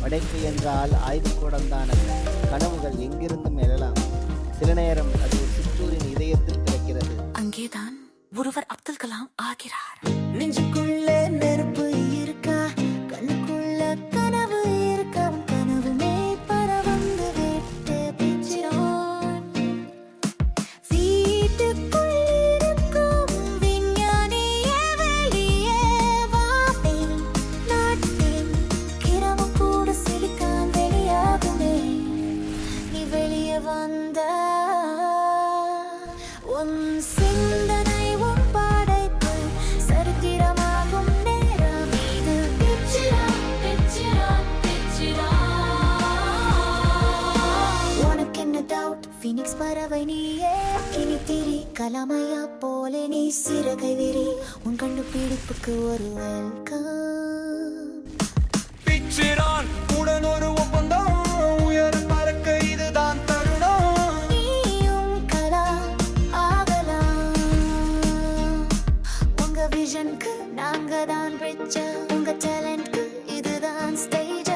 படைப்பு என்றால் ஆய்வுக்கூடம் தான் அல்ல. கனவுகள் எங்கிருந்தும் எழலாம். சில நேரம் அது ஒரு சிற்றூரின் இதயத்தில் கிடக்கிறது. அங்கேதான் ஒருவர் அப்துல் கலாம் ஆகிறார். நெஞ்சுக்குள்ளே நெருப்பு இருக்கா, கண்ணுக்குள்ள கனவு இருக்கா, கனவுமே பரவந்து விட்டு பிச்சிரோன். வீட்டுக்குள் இருக்கும் விஞ்ஞானியே வெளியே வாப்பேன், நாட்டேன் கிரமம் கூட சிலிக்கான் வெளியாகுமே. நீ வெளியே வந்த உன் சிந்தனை உன் படைப்பு சரித்திரமாகும் நேரம் இது. பிச்சிரான் பிச்சிரான் பிச்சிரான். உனக்கு என்ன டவுட்? ஃபீனிக்ஸ் பறவை நீயே, கினி திரி கலாமையா போல நீ சிறகை விரி. உன் கண்டுபிடிப்புக்கு ஒரு வெல்கம். பிச்சிரான் உடன் ஒரு ஒப்பந்தம், உயர் பறக்க இதுதான் தருணம். நீயும் கலாம் ஆகலாம். உங்க விஷனுக்கு நாங்க தான் பிரிட்ஜ், உங்க டேலண்ட்க்கு இதுதான் ஸ்டேஜ்.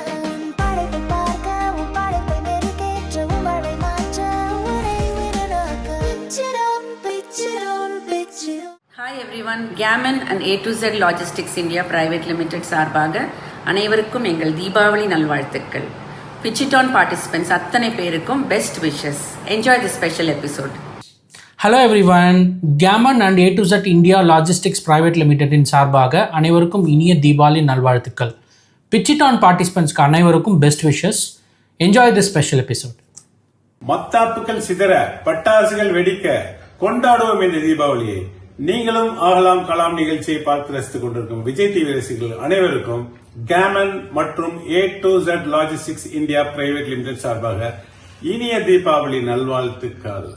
படைப்பை பார்க்க உன் படைப்பை மெருகேற்ற, உங்களை மாற்ற உரை விரலாக்க. பிச்சிரோன் பிச்சிரோன் பிச்சிரோன். ஹாய் எவ்ரிவன், கேமன் and A to Z logistics India private limited சார்பாக அனைவருக்கும் எங்கள் தீபாவளி நல்வாழ்த்துக்கள். பிச்சிட்டான் பார்ட்டிசிபென்ட்ஸ் அத்தனை பேருக்கும் best wishes. Enjoy the special episode. Hello everyone, கேமன் and A to Z India logistics private லிமிடெட்டின் சார்பாக அனைவருக்கும் இனிய தீபாவளி நல்வாழ்த்துக்கள். பிச்சிட்டான் பார்ட்டிசிபென்ட்ஸ்க்கு அனைவருக்கும் best wishes. Enjoy the special episode. மத்தாப்புகள் சிதற, பட்டாசுகள் வெடிக்க கொண்டாடுவோம் இந்த தீபாவளியை. நீங்களும் ஆகலாம் கலாம் நிகழ்ச்சியை பார்த்து ரசித்துக் கொண்டிருக்கும் விஜய் டிவி ரசிகர்கள் அனைவருக்கும் கேமன் மற்றும் A to Z logistics India private limited சார்பாக இனிய தீபாவளி நல்வாழ்த்துக்கள்.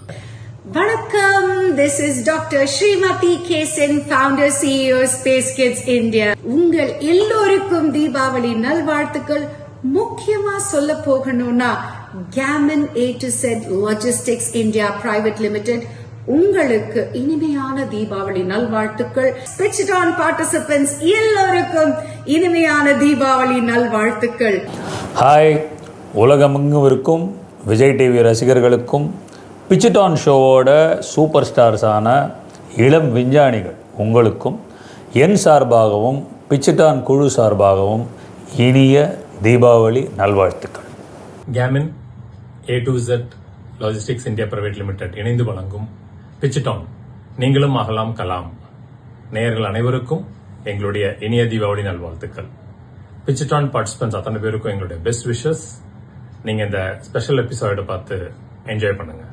Vanakkam, this is Dr. Srimati Kesan, founder CEO Space Kids India. உங்கள் எல்லோருக்கும் தீபாவளி நல்வாழ்த்துக்கள். முக்கியமா சொல்ல போகணும்னா கேமன் A to Z logistics India private limited உங்களுக்கு இனிமையான தீபாவளி நல்வாழ்த்துக்கள். பிச்சிட்டான் பார்ட்டிசிபென்ட்ஸ் எல்லோருக்கும் இனிமையான தீபாவளி நல்வாழ்த்துக்கள். ஹாய், உலகமெங்கும் இருக்கும் விஜய் டிவி ரசிகர்களுக்கும் பிச்சிட்டான் ஷோவோட சூப்பர் ஸ்டார்ஸான இளம் விஞ்ஞானிகள் உங்களுக்கும் என் சார்பாகவும் பிச்சிட்டான் குழு சார்பாகவும் இனிய தீபாவளி நல்வாழ்த்துக்கள். கேமின் A to Z logistics India private limited இணைந்து வழங்கும் பிச்சிட்டான் நீங்களும் ஆகலாம் கலாம் நேயர்கள் அனைவருக்கும் எங்களுடைய இனிய தீபாவளி நல்வாழ்த்துக்கள். பிச்சிட்டான் பார்ட்டிசிபென்ட்ஸ் அத்தனை பேருக்கும் எங்களுடைய பெஸ்ட் விஷஸ். நீங்க இந்த ஸ்பெஷல் எபிசோட பார்த்து என்ஜாய் பண்ணுங்க.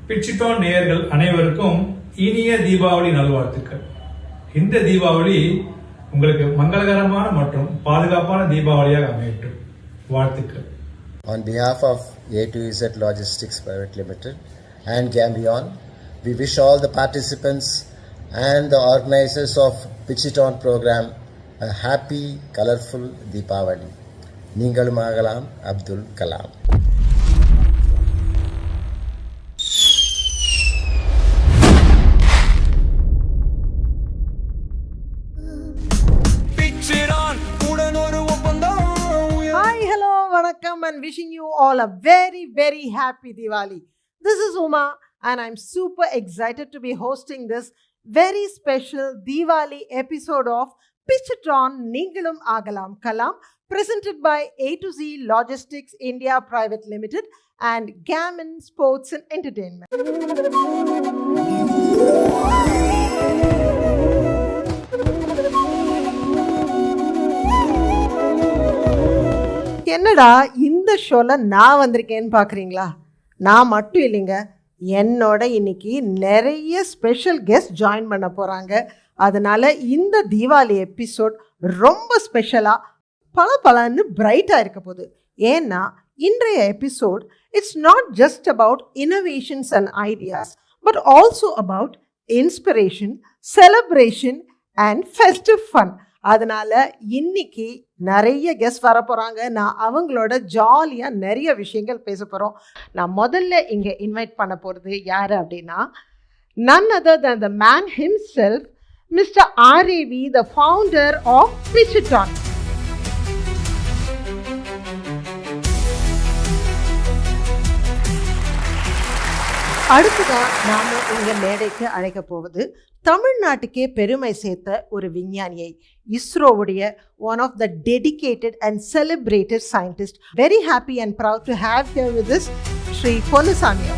பிச்சிட்டான் நேயர்கள் அனைவருக்கும் இனிய தீபாவளி நல்வாழ்த்துக்கள். இந்த தீபாவளி உங்களுக்கு மங்களகரமான மற்றும் பாதுகாப்பான தீபாவளியாக அமையட்டும். வாழ்த்துக்கள். On behalf of A to Z Logistics Private Limited and Gambion, we wish all the participants and the organizers of Pichiton program a happy, colorful Deepavali. Ningalum Agalam, Abdul Kalam. பிச்சிரான் உடன் ஒரு ஒப்பந்தம். Hi, hello, vanakkam and wishing you all a very, very happy Diwali. This is Uma and I'm super excited to be hosting this very special Diwali episode of Pichiton Ningalum Agalam Kalam, presented by A to Z Logistics India Private Limited and Gammon Sports and Entertainment. என்னடா இந்த ஷோல நான் வந்திருக்கேன்னு பார்க்குறீங்களா? நான் மட்டும் இல்லைங்க, என்னோட இன்னைக்கு நிறைய ஸ்பெஷல் கெஸ்ட் ஜாயின் பண்ண போகிறாங்க. அதனால் இந்த தீபாவளி எபிசோட் ரொம்ப ஸ்பெஷலாக பலன்னு பிரைட்டாக இருக்க போகுது. ஏன்னா இன்றைய episode it's not just about innovations and ideas, but also about inspiration, celebration and festive fun. அதனால் இன்னைக்கு நிறைய கெஸ்ட் வர போகிறாங்க. நான் அவங்களோட ஜாலியாக நிறைய விஷயங்கள் பேச போகிறோம். நான் முதல்ல இங்கே இன்வைட் பண்ண போகிறது யார் அப்படின்னா, none other than the man himself, Mr. RAV, the founder of Pitchiton. அடுத்ததான் நாம இங்க மேடைக்கு அழைக்க போவது தமிழ்நாட்டுக்கே பெருமை சேர்த்த ஒரு விஞ்ஞானியை, இஸ்ரோவுடைய one of the dedicated and celebrated scientists. Very happy and proud to have here with us Sri Ponusami.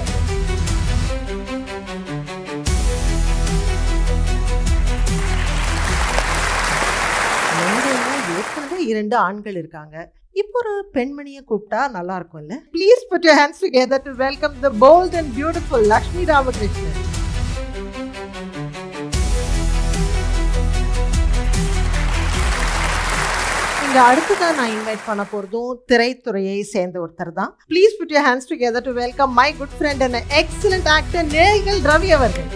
ஏற்கனவே 2 ஆண்கள் இருக்காங்க, இப்போ ஒரு பெண்மணியை கூப்பிட்டா நல்லா இருக்கும்ல. Please put your hands together to welcome the bold and beautiful Lakshmi Ramakrishnan. இங்க அடுத்ததான் நான் இன்வைட் பண்ண போறதும் திரைத்துறையை சேர்ந்த ஒருத்தர் தான். Please put your hands together to welcome my good friend and an excellent actor நேயல் Ravi அவர்கள்.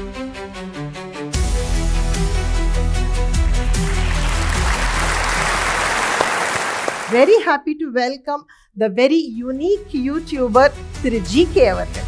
Very happy to welcome the very unique YouTuber Thiru GK அவர்கள்.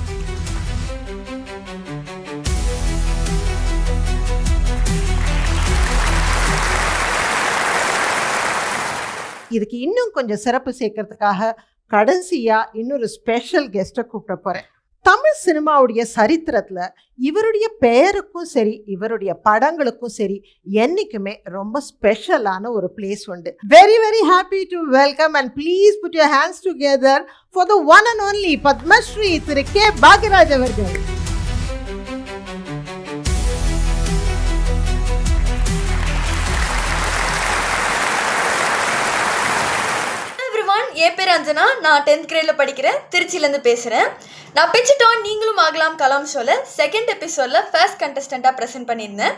இதுக்கு இன்னும் கொஞ்சம் சிறப்பு சேர்க்கறதுக்காக கடைசியா இன்னொரு ஸ்பெஷல் கெஸ்ட்டை கூப்பிட போறேன். தமிழ் சினிமாவுடைய சரித்திரத்துல இவருடைய பெயருக்கும் சரி இவருடைய படங்களுக்கும் சரி என்னைக்குமே ரொம்ப ஸ்பெஷலான ஒரு பிளேஸ் உண்டு. Very very happy to welcome and please put your hands together for the one and only Padmashri Thiru K Bhagyaraj அவர்கள். என் பேர் அஞ்சனா, நான் 10th கிரேடில் படிக்கிறேன், திருச்சியிலேருந்து பேசுகிறேன். நான் பிச்சிட்டான் நீங்களும் ஆகலாம் கலாம் ஷோவில் 2nd எபிசோடில் ஃபர்ஸ்ட் கண்டஸ்டண்ட்டாக ப்ரெசென்ட் பண்ணியிருந்தேன்.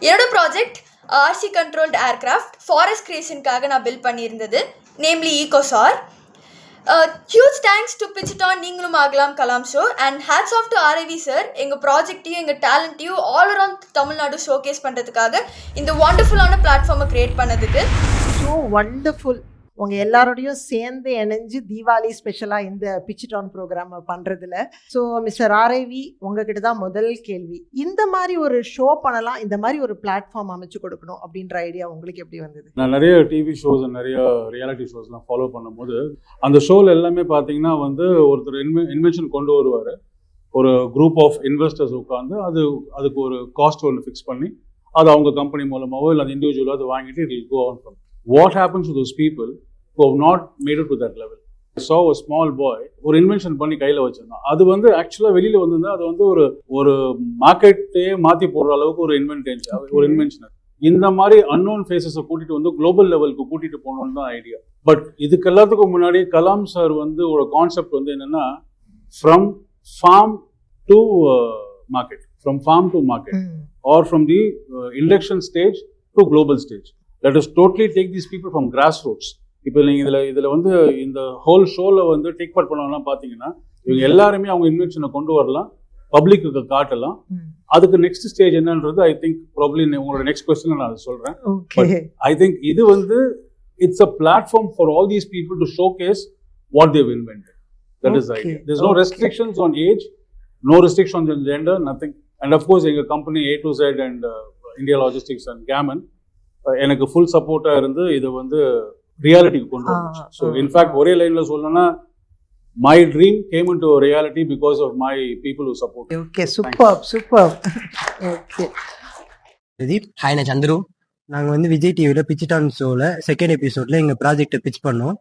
என்னோட project RC controlled aircraft forest கிரியேஷனுக்காக நான் பில்ட் பண்ணியிருந்தது, நேம்லி ஈகோசார். ஹியூஜ் தேங்க்ஸ் டு பிச்சிட்டான் நீங்களும் ஆகலாம் Kalam show and hats off to RAV sir. எங்கள் ப்ராஜெக்டையும் எங்கள் டேலண்ட்டையும் ஆல் அரவுண்ட் தமிழ்நாடு ஷோகேஸ் பண்ணுறதுக்காக இந்த வண்டர்ஃபுல்லான பிளாட்ஃபார்மை க்ரியேட் பண்ணதுக்கு. So wonderful. உங்கள் எல்லாரோடையும் சேர்ந்து இணைஞ்சு தீபாவளி ஸ்பெஷலாக இந்த பிச்சிட்டான் ப்ரோக்ராம் பண்ணுறதுல. ஸோ மிஸ்டர் RAV, உங்ககிட்ட தான் முதல் கேள்வி. இந்த மாதிரி ஒரு ஷோ பண்ணலாம், இந்த மாதிரி ஒரு பிளாட்ஃபார்ம் அமைச்சு கொடுக்கணும் அப்படின்ற ஐடியா உங்களுக்கு எப்படி வந்தது? நான் நிறைய டிவி ஷோஸ் நிறைய ரியாலிட்டி ஷோஸ்லாம் ஃபாலோ பண்ணும்போது அந்த ஷோவில் எல்லாமே பார்த்தீங்கன்னா ஒருத்தர் இன்வென்ஷன் கொண்டு வருவார். ஒரு குரூப் ஆஃப் இன்வெஸ்டர்ஸ் உட்காந்து அதுக்கு ஒரு காஸ்ட் ஒன்று ஃபிக்ஸ் பண்ணி அது அவங்க கம்பெனி மூலமாகவோ இல்லை அந்த இண்டிவிஜுவலாக அதை வாங்கிட்டு it will go on from. What happens to those people who have not made it to that level? I saw a small boy ஒரு இன்வென்ஷன் பண்ணி கையில் வச்சிருந்தான். அது ஆக்சுவலாக வெளியில் வந்திருந்தா அது ஒரு மார்க்கெட்டே மாற்றி போடுற அளவுக்கு ஒரு இன்வென்ஷன். இந்த மாதிரி அன்னோன் ஃபேஸஸை கூட்டிட்டு குளோபல் லெவலுக்கு கூட்டிட்டு போகணும்னு தான் ஐடியா. பட் இதுக்கு எல்லாத்துக்கும் முன்னாடி கலாம் சார் ஒரு கான்செப்ட் என்னன்னா from farm to market, from farm to market or from the induction stage to global stage. Let us totally take these people from grassroots. இப்போ நீங்கள் இதில் இந்த ஹோல் ஷோவில் டேக் பார்ட் பண்ணலாம் பார்த்தீங்கன்னா இவங்க எல்லாருமே அவங்க இன்வென்ஷனை கொண்டு வரலாம், பப்ளிக்கு காட்டலாம். அதுக்கு நெக்ஸ்ட் ஸ்டேஜ் என்னன்றது ஐ திங்க் ப்ராப்ளி உங்களோட நெக்ஸ்ட் கொஸ்டின் நான் அதை சொல்கிறேன். பட் ஐ திங்க் இது it's a platform for all these people to showcase what they invented. That is the idea. There's no restrictions on age, no restrictions on gender, nothing. And of course எங்கள் company A to Z and India Logistics and Gammon எனக்கு full சப்போர்ட்டாக இருந்து இதை ரியாலிட்டிக்கு கொண்டு வந்துச்சு. So in fact ஒரே லைனில் சொல்லணும்னா my dream came into reality because of my people who support. Okay, super. Okay Pradeep, hi, நான் சந்துரு. நாங்கள் விஜய் டிவியில் பிச்சிட்டான் ஷோவில் 2nd எபிசோடில் எங்கள் ப்ராஜெக்டை பிச் பண்ணோம்.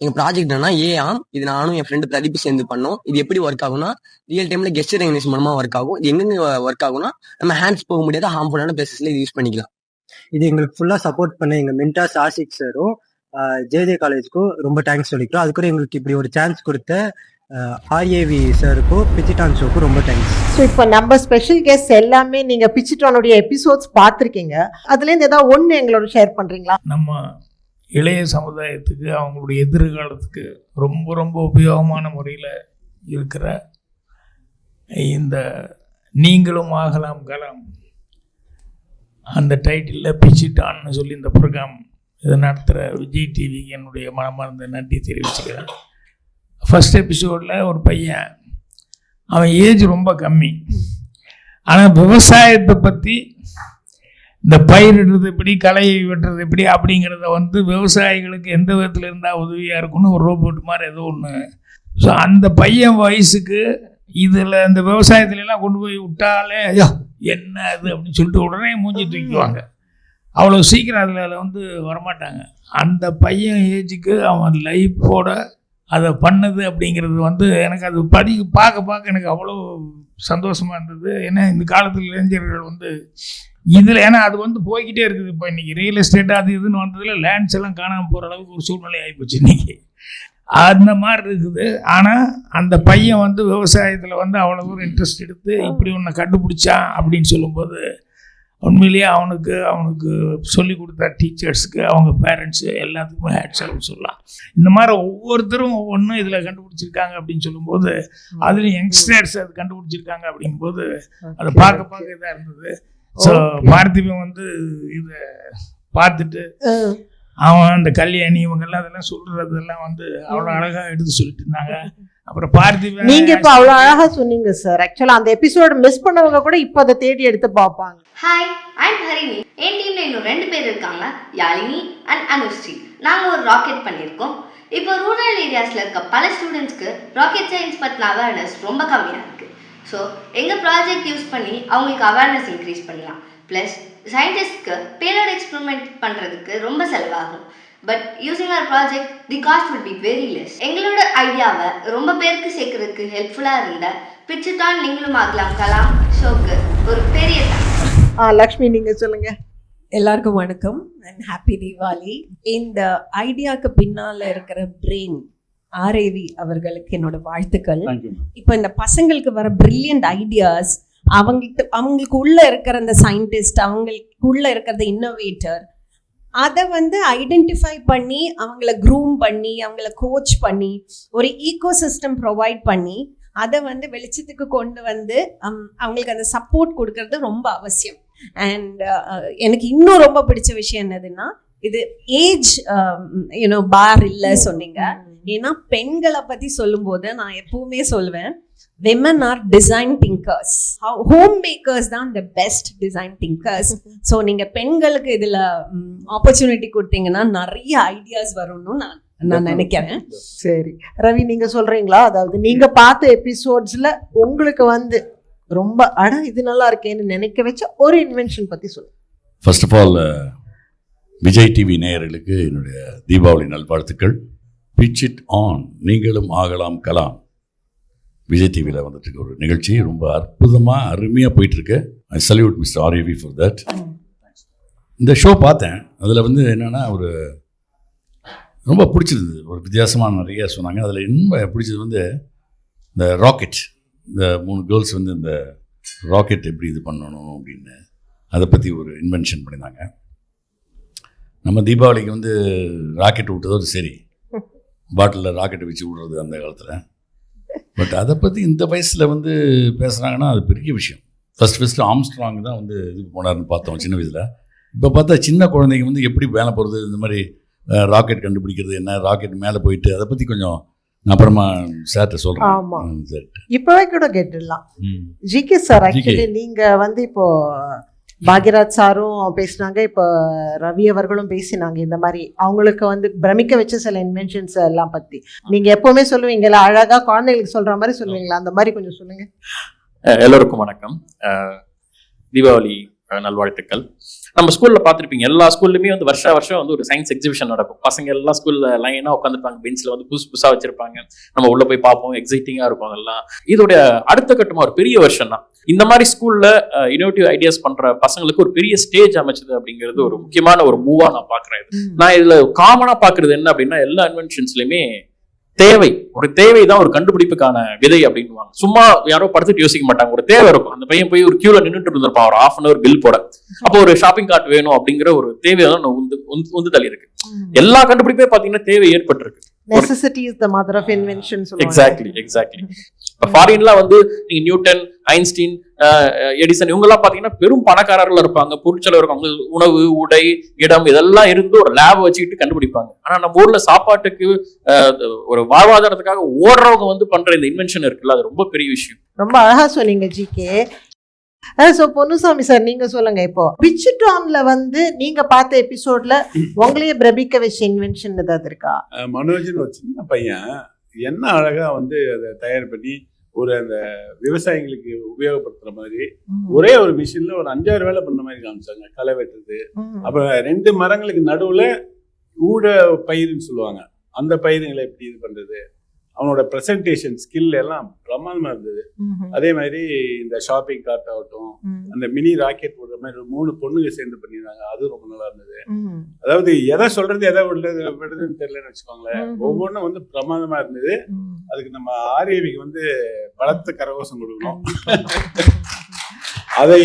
எங்கள் ப்ராஜெக்ட் என்னன்னா ஏஆம். இது நானும் என் ஃப்ரெண்டு பிரதீப் சேர்ந்து பண்ணோம். இது எப்படி ஒர்க் ஆகும்னா ரியல் டைமில் கெஸ்ட் ரெகக்னிஷன் மூலமாக ஒர்க் ஆகும். இது எங்கெங்க ஒர்க் ஆகும்னா நம்ம ஹேண்ட்ஸ் போக முடியாத ஹார்ம்ஃபுல்லான பிளேசஸில் இது யூஸ் பண்ணிக்கலாம். இது எங்களுக்கு ஃபுல்லாக சப்போர்ட் பண்ண எங்கள் மென்டார்ஸ் ஆஷிக் சாரும் ஜேஜே காலேஜுக்கும் ரொம்ப தேங்க்ஸ் சொல்லிக்கிறோம். அதுக்கு எங்களுக்கு இப்படி ஒரு சான்ஸ் கொடுத்த RAV சாருக்கும் பிச்சிட்டான் ஷோக்கும் ரொம்ப தேங்க்ஸ். ஸோ இப்போ நம்ம ஸ்பெஷல் கெஸ்ட் எல்லாமே நீங்கள் பிச்சிட்டானுடைய எபிசோட்ஸ் பார்த்துருக்கீங்க. அதுலேருந்து ஏதாவது ஒன்று எங்களோட ஷேர் பண்ணுறீங்களா? நம்ம இளைய சமுதாயத்துக்கு அவங்களுடைய எதிர்காலத்துக்கு ரொம்ப ரொம்ப உபயோகமான முறையில் இருக்கிற இந்த நீங்களும் ஆகலாம் கலாம் அந்த டைட்டிலில் பிச்சிட்டான்னு சொல்லி இந்த ப்ரோக்ராம் இதை நடத்துகிற விஜய் டிவிக்கு என்னுடைய மனமார்ந்த நன்றி தெரிவிச்சுக்கிறேன். ஃபஸ்ட் எபிசோடில் ஒரு பையன், அவன் ஏஜ் ரொம்ப கம்மி, ஆனால் விவசாயத்தை பற்றி இந்த பயிரிடுறது எப்படி, களை வெட்டுறது எப்படி அப்படிங்கிறத வந்து விவசாயிகளுக்கு எந்த விதத்தில் இருந்தால் உதவியாக இருக்கும்னு ஒரு ரோபோட் மாதிரி ஏதோ ஒன்று. ஸோ அந்த பையன் வயசுக்கு இதில் இந்த விவசாயத்துலலாம் கொண்டு போய் விட்டாலே ஐயோ என்ன அது அப்படின்னு சொல்லிட்டு உடனே மூஞ்சி தூக்கிக்குவாங்க. அவ்வளோ சீக்கிரம் அதில் வந்து வரமாட்டாங்க. அந்த பையன் ஏஜுக்கு அவன் லைஃபோட அதை பண்ணது அப்படிங்கிறது வந்து எனக்கு அது பார்க்க எனக்கு அவ்வளோ சந்தோஷமாக இருந்தது. ஏன்னா இந்த காலத்தில் இளைஞர்கள் வந்து இதில் ஏன்னா அது வந்து போய்கிட்டே இருக்குது. இப்போ இன்றைக்கி ரியல் எஸ்டேட் அது இதுன்னு வந்ததில் லேண்ட்ஸ் எல்லாம் காணாமல் போகிற அளவுக்கு ஒரு சூழ்நிலை ஆகிப்போச்சு இன்றைக்கி. அந்த மாதிரி இருக்குது. ஆனால் அந்த பையன் வந்து விவசாயத்தில் வந்து அவ்வளோ தூரம் இன்ட்ரெஸ்ட் எடுத்து இப்படி ஒன்று கண்டுபிடிச்சான் அப்படின்னு சொல்லும்போது உண்மையிலேயே அவனுக்கு சொல்லிக் கொடுத்த டீச்சர்ஸுக்கு, அவங்க பேரண்ட்ஸு எல்லாத்துக்குமே ஹேட்ஸ் ஆஃப் சொல்லலாம். இந்த மாதிரி ஒவ்வொருத்தரும் ஒவ்வொன்றும் இதில் கண்டுபிடிச்சிருக்காங்க அப்படின்னு சொல்லும்போது, அதுலேயும் யங்ஸ்டர்ஸ் அது கண்டுபிடிச்சிருக்காங்க அப்படிங்கும்போது அதை பார்க்க இதாக இருந்தது. ஸோ பார்த்திபன் வந்து இதை பார்த்துட்டு அவன் அந்த கல்யாணி இவங்கெல்லாம் அதெல்லாம் சொல்றதெல்லாம் வந்து அவ்வளோ அழகா எடுத்து சொல்லிட்டு இருந்தாங்க. அப்புறம் பார்த்திபன் நீங்க இப்ப அவ்வளவு அழகா சொன்னீங்க சார். ஆக்சுவலா அந்த எபிசோட் மிஸ் பண்ணவங்க கூட இப்ப அதை தேடி எடுத்து பார்ப்பாங்க. Hi, I'm Harini. என் டீம்ல இன்னும் 2 பேர் இருக்காங்க, யாழினி அண்ட் அனுஸ்ரீ. நாங்கள் ஒரு ராக்கெட் பண்ணியிருக்கோம். இப்போ ரூரல் ஏரியாஸில் இருக்க பல ஸ்டூடெண்ட்ஸ்க்கு ராக்கெட் சயின்ஸ் பற்றின அவேர்னஸ் ரொம்ப கம்மியாக இருக்குது. ஸோ எங்கள் ப்ராஜெக்ட் யூஸ் பண்ணி அவங்களுக்கு அவேர்னஸ் இன்க்ரீஸ் பண்ணலாம். ப்ளஸ் சயின்டிஸ்ட்க்கு பேலோட் எக்ஸ்பெரிமெண்ட் பண்ணுறதுக்கு ரொம்ப செலவாகும். But using our project the cost would be very less. எங்களோட ஐடியாவை ரொம்ப பேருக்கு சேர்க்கறதுக்கு ஹெல்ப்ஃபுல்லாக இருந்த பிச்சிட்டான் நீங்களும் ஆகலாம் கலாம் ஷோக்கு ஒரு பெரிய லக்ஷ்மி நீங்க சொல்லுங்க. எல்லாருக்கும் வணக்கம் அண்ட் ஹாப்பி தீபாவளி. இந்த ஐடியாவுக்கு பின்னால் இருக்கிற பிரெயின் ஆர்ஏவி அவர்களுக்கு என்னோட வாழ்த்துக்கள். இப்போ இந்த பசங்களுக்கு வர பிரில்லியன்ட் ஐடியாஸ் அவங்களுக்கு உள்ள இருக்கிற அந்த சயின்டிஸ்ட், அவங்களுக்கு உள்ள இருக்கிற இன்னோவேட்டர், அதை வந்து ஐடென்டிஃபை பண்ணி அவங்கள க்ரூம் பண்ணி அவங்கள கோச் பண்ணி ஒரு ஈகோ சிஸ்டம் ப்ரொவைட் பண்ணி அதை வந்து வெளிச்சத்துக்கு கொண்டு வந்து அவங்களுக்கு அந்த சப்போர்ட் கொடுக்கறது ரொம்ப அவசியம். அண்ட் எனக்கு இன்னும் ரொம்ப பிடிச்ச விஷயம் என்னதுன்னா, இது ஏஜ் பார் இல்லை சொன்னீங்க. ஏன்னா பெண்களை பற்றி சொல்லும்போது நான் எப்பவுமே சொல்வேன், women are design thinkers. Homemakers தான் the best design thinkers. So நீங்கள் பெண்களுக்கு இதில் ஆப்பர்ச்சுனிட்டி கொடுத்தீங்கன்னா நிறைய ஐடியாஸ் வரும்னு நான் நினைக்கிறேன். சரி ரவி, நீங்க சொல்றீங்களா? அதாவது நீங்க பார்த்த எபிசோட்ஸ்ல உங்களுக்கு வந்து ரொம்ப இது நல்லா இருக்கேன்னு நினைக்க வச்ச ஒரு இன்வென்ஷன் பத்தி சொல்லுங்க. First of all Vijay TV நேயர்களுக்கு என்னுடைய தீபாவளி நல்வாழ்த்துக்கள். பிச் இட் ஆன், நீங்களும் ஆகலாம் கலாம். விஜய் டிவியில் வந்துட்டு ஒரு நிகழ்ச்சி ரொம்ப அற்புதமாக அருமையாக போயிட்டுருக்கு. ஐ சல்யூட் மிஸ்டர் ஆர்ஏவி ஃபார் தட். இந்த ஷோ பார்த்தேன். அதில் வந்து என்னென்னா ஒரு ரொம்ப பிடிச்சிருந்தது, ஒரு வித்தியாசமாக நிறைய சொன்னாங்க. அதில் இன்னும் பிடிச்சது வந்து இந்த ராக்கெட், இந்த 3 கேர்ள்ஸ் வந்து இந்த ராக்கெட் எப்படி இது பண்ணணும் அப்படின்னு அதை பற்றி ஒரு இன்வென்ஷன் பண்ணியிருந்தாங்க. நம்ம தீபாவளிக்கு வந்து ராக்கெட் விட்டதோடு சரி, பாட்டிலில் ராக்கெட்டை வச்சு விடுறது அந்த காலத்தில். பட் அதை பற்றி இந்த வயசில் வந்து பேசுகிறாங்கன்னா அது பெரிய விஷயம். ஃபஸ்ட்டு ஆம்ஸ்ட்ராங் தான் வந்து இதுக்கு போனார்னு பார்த்தோம் சின்ன வயசில். இப்போ பார்த்தா சின்ன குழந்தைங்க வந்து எப்படி மேலே போகிறது, இந்த மாதிரி ராக்கெட் கண்டுபிடிக்கிறது என்ன, ராக்கெட் மேலே போயிட்டு அதை பற்றி கொஞ்சம் அப்புறமா சார்ட்ட சொல்கிறேன். ஆமாம், இப்போவே கூட கேட்டுடலாம். ஜிகே சார், ஆக்சுவலி நீங்கள் வந்து இப்போது பாக்யராஜ் சாரும் பேசினாங்க, இப்போ ரவி அவர்களும் பேசினாங்க. இந்த மாதிரி அவங்களுக்கு வந்து பிரமிக்க வச்ச சில இன்வென்ஷன்ஸ் எல்லாம் பற்றி நீங்கள் எப்போவுமே சொல்லுவீங்களா, அழகாக குழந்தைங்களுக்கு சொல்கிற மாதிரி சொல்லுவீங்களா? அந்த மாதிரி கொஞ்சம் சொல்லுங்கள். எல்லோருக்கும் வணக்கம், தீபாவளி நல்வாழ்த்துக்கள். நம்ம ஸ்கூல்ல பார்த்துருப்பீங்க, எல்லா ஸ்கூல்லையுமே வந்து வருஷம் வந்து ஒரு சயின்ஸ் எக்ஸிபிஷன் நடக்கும். பசங்க எல்லா ஸ்கூல்ல லைனா உட்காந்துருப்பாங்க, பெஞ்சில் வந்து புதுசா வச்சிருப்பாங்க. நம்ம உள்ள போய் பார்ப்போம், எக்ஸைட்டிங்கா இருக்கும். அதெல்லாம் இதோடைய அடுத்த கட்டமா ஒரு பெரிய வருஷம் தான். இந்த மாதிரி ஸ்கூல்ல இனோவேட்டிவ் ஐடியாஸ் பண்ற பசங்களுக்கு ஒரு பெரிய ஸ்டேஜ் அமைச்சது அப்படிங்கிறது ஒரு முக்கியமான ஒரு மூவா நான் பாக்குறேன். நான் இதுல காமனா பாக்குறது என்ன அப்படின்னா, எல்லா இன்வென்ஷன்ஸ்லயுமே ஒரு தேவை தான் ஒரு கண்டுபிடிப்புக்கான விதை அப்படின்வாங்க. சும்மா யாரோ படுத்துட்டு யோசிக்க மாட்டாங்க, ஒரு தேவை இருக்கும். அந்த பையன் போய் ஒரு கியூல நின்றுட்டு இருந்திருப்பான் ஒரு 1/2 hour பில் போட. அப்போ ஒரு ஷாப்பிங் கார்ட் வேணும் அப்படிங்கிற ஒரு தேவையான உந்துதல் இருக்கு. எல்லா கண்டுபிடிப்பே பாத்தீங்கன்னா தேவை ஏற்பட்டிருக்கு. Necessity is the mother of invention. Exactly. இப்போ ஃபாரின்லாம் வந்து நீங்க நியூட்டன், ஐன்ஸ்டீன், எடிசன் இவங்கெல்லாம் பாத்தீங்கன்னா பெரும் பணக்காரர்கள் இருப்பாங்க, பொருட்செலவு இருக்கும். அவங்க உணவு, உடை, இடம் இதெல்லாம் இருந்து ஒரு லேப் வச்சுக்கிட்டு கண்டுபிடிப்பாங்க. ஆனா நம்ம ஊர்ல சாப்பாட்டுக்கு ஒரு வாழ்வாதாரத்துக்காக ஓடுறவங்க வந்து பண்ற இந்த இன்வென்ஷன் இருக்குல்ல, அது ரொம்ப பெரிய விஷயம். ரொம்ப அழகா சொன்னீங்க ஜிகே. ஸோ பொன்னுசாமி சார் நீங்க சொல்லுங்க, இப்போ பிச்சிட்டான்ல வந்து நீங்க பார்த்த எபிசோட்ல உங்களையே பிரமிக்க வச்ச இன்வென்ஷன் ஏதாவது இருக்கா? மனோஜன் ஒரு சின்ன பையன் என்ன அழகா வந்து அதை தயார் பண்ணி ஒரு அந்த விவசாயிகளுக்கு உபயோகப்படுத்துற மாதிரி ஒரே ஒரு மிஷின்ல ஒரு 5-6 வேலை பண்ண மாதிரி காமிச்சாங்க. களை வெட்டுறது, அப்புறம் 2 மரங்களுக்கு நடுவுல ஊட பயிருன்னு சொல்லுவாங்க, அந்த பயிருங்களை எப்படி இது பண்றது, அவனோட ப்ரெசன்டேஷன் ஸ்கில் எல்லாம் பிரமாதமா இருந்தது. அதே மாதிரி இந்த ஷாப்பிங் கார்ட் ஆகட்டும், அந்த மினி ராக்கெட் போடுற மாதிரி 3 பொண்ணுங்க சேர்ந்து பண்ணியிருந்தாங்க, அது ரொம்ப நல்லா இருந்தது. அதாவது எதை சொல்றது எதை விடுறதுன்னு தெரியலன்னு வச்சுக்கோங்களேன், ஒவ்வொன்றும் வந்து பிரமாதமா இருந்தது. அதுக்கு நம்ம ஆர்ஏவிக்கு வந்து பலத்த கரகோஷம் கொடுக்கணும். அதை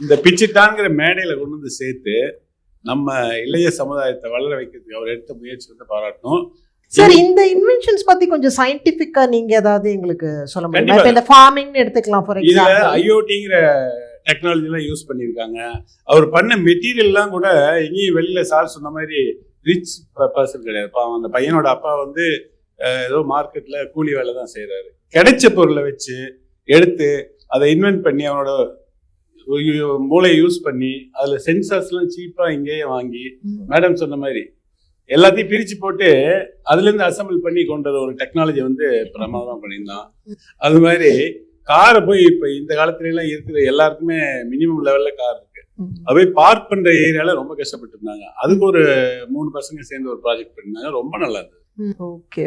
இந்த பிச்சிட்டான்ங்கிற மேடையில கொண்டு வந்து சேர்த்து நம்ம இளைய சமுதாயத்தை வளர வைக்கிறதுக்கு அவர் எடுத்த முயற்சி வந்து பாராட்டணும். சார், இந்த இன்வென்ஷன்ஸ் பத்தி கொஞ்சம் சயின்டிஃபிக்கா நீங்க ஏதாவது எங்களுக்கு சொல்ல முடியுமா? இப்போ இந்த ஃபார்மிங் எடுத்துக்கலாம், ஃபார் எக்ஸாம்பிள் இதுல ஐஓடிங்கிற டெக்னாலஜி எல்லாம் யூஸ் பண்ணியிருக்காங்க. அவர் பண்ண மெட்டீரியல்லாம் கூட எங்கேயும் வெளியில சார் சொன்ன மாதிரி ரிச் பர்சன் கிடையாது. அந்த பையனோட அப்பா வந்து ஏதோ மார்க்கெட்ல கூலி வேலை தான் செய்யறாரு. கிடைச்ச பொருளை வச்சு எடுத்து அதை இன்வென்ட் பண்ணி அவனோட மூளையை யூஸ் பண்ணி அதுல சென்சார்ஸ் எல்லாம் சீப்பா இங்கேயே வாங்கி மேடம் சொன்ன மாதிரி எல்லாத்தையும் பிரிச்சு போட்டு அதுல இருந்து அசம்பிள் பண்ணி கொண்டது ஒரு டெக்னாலஜி வந்து பிரமாதமா பண்ணியிருந்தான். அது மாதிரி காரை போய் இப்ப இந்த காலத்துல எல்லாம் இருக்கிற எல்லாருக்குமே மினிமம் லெவல்ல கார் இருக்கு. அது பார்க் பண்ற ஏரியால ரொம்ப கஷ்டப்பட்டு இருந்தாங்க. அதுக்கு ஒரு 3 பசங்க சேர்ந்து ஒரு ப்ராஜெக்ட் பண்ணிருந்தாங்க, ரொம்ப நல்லா இருந்தது. Okay.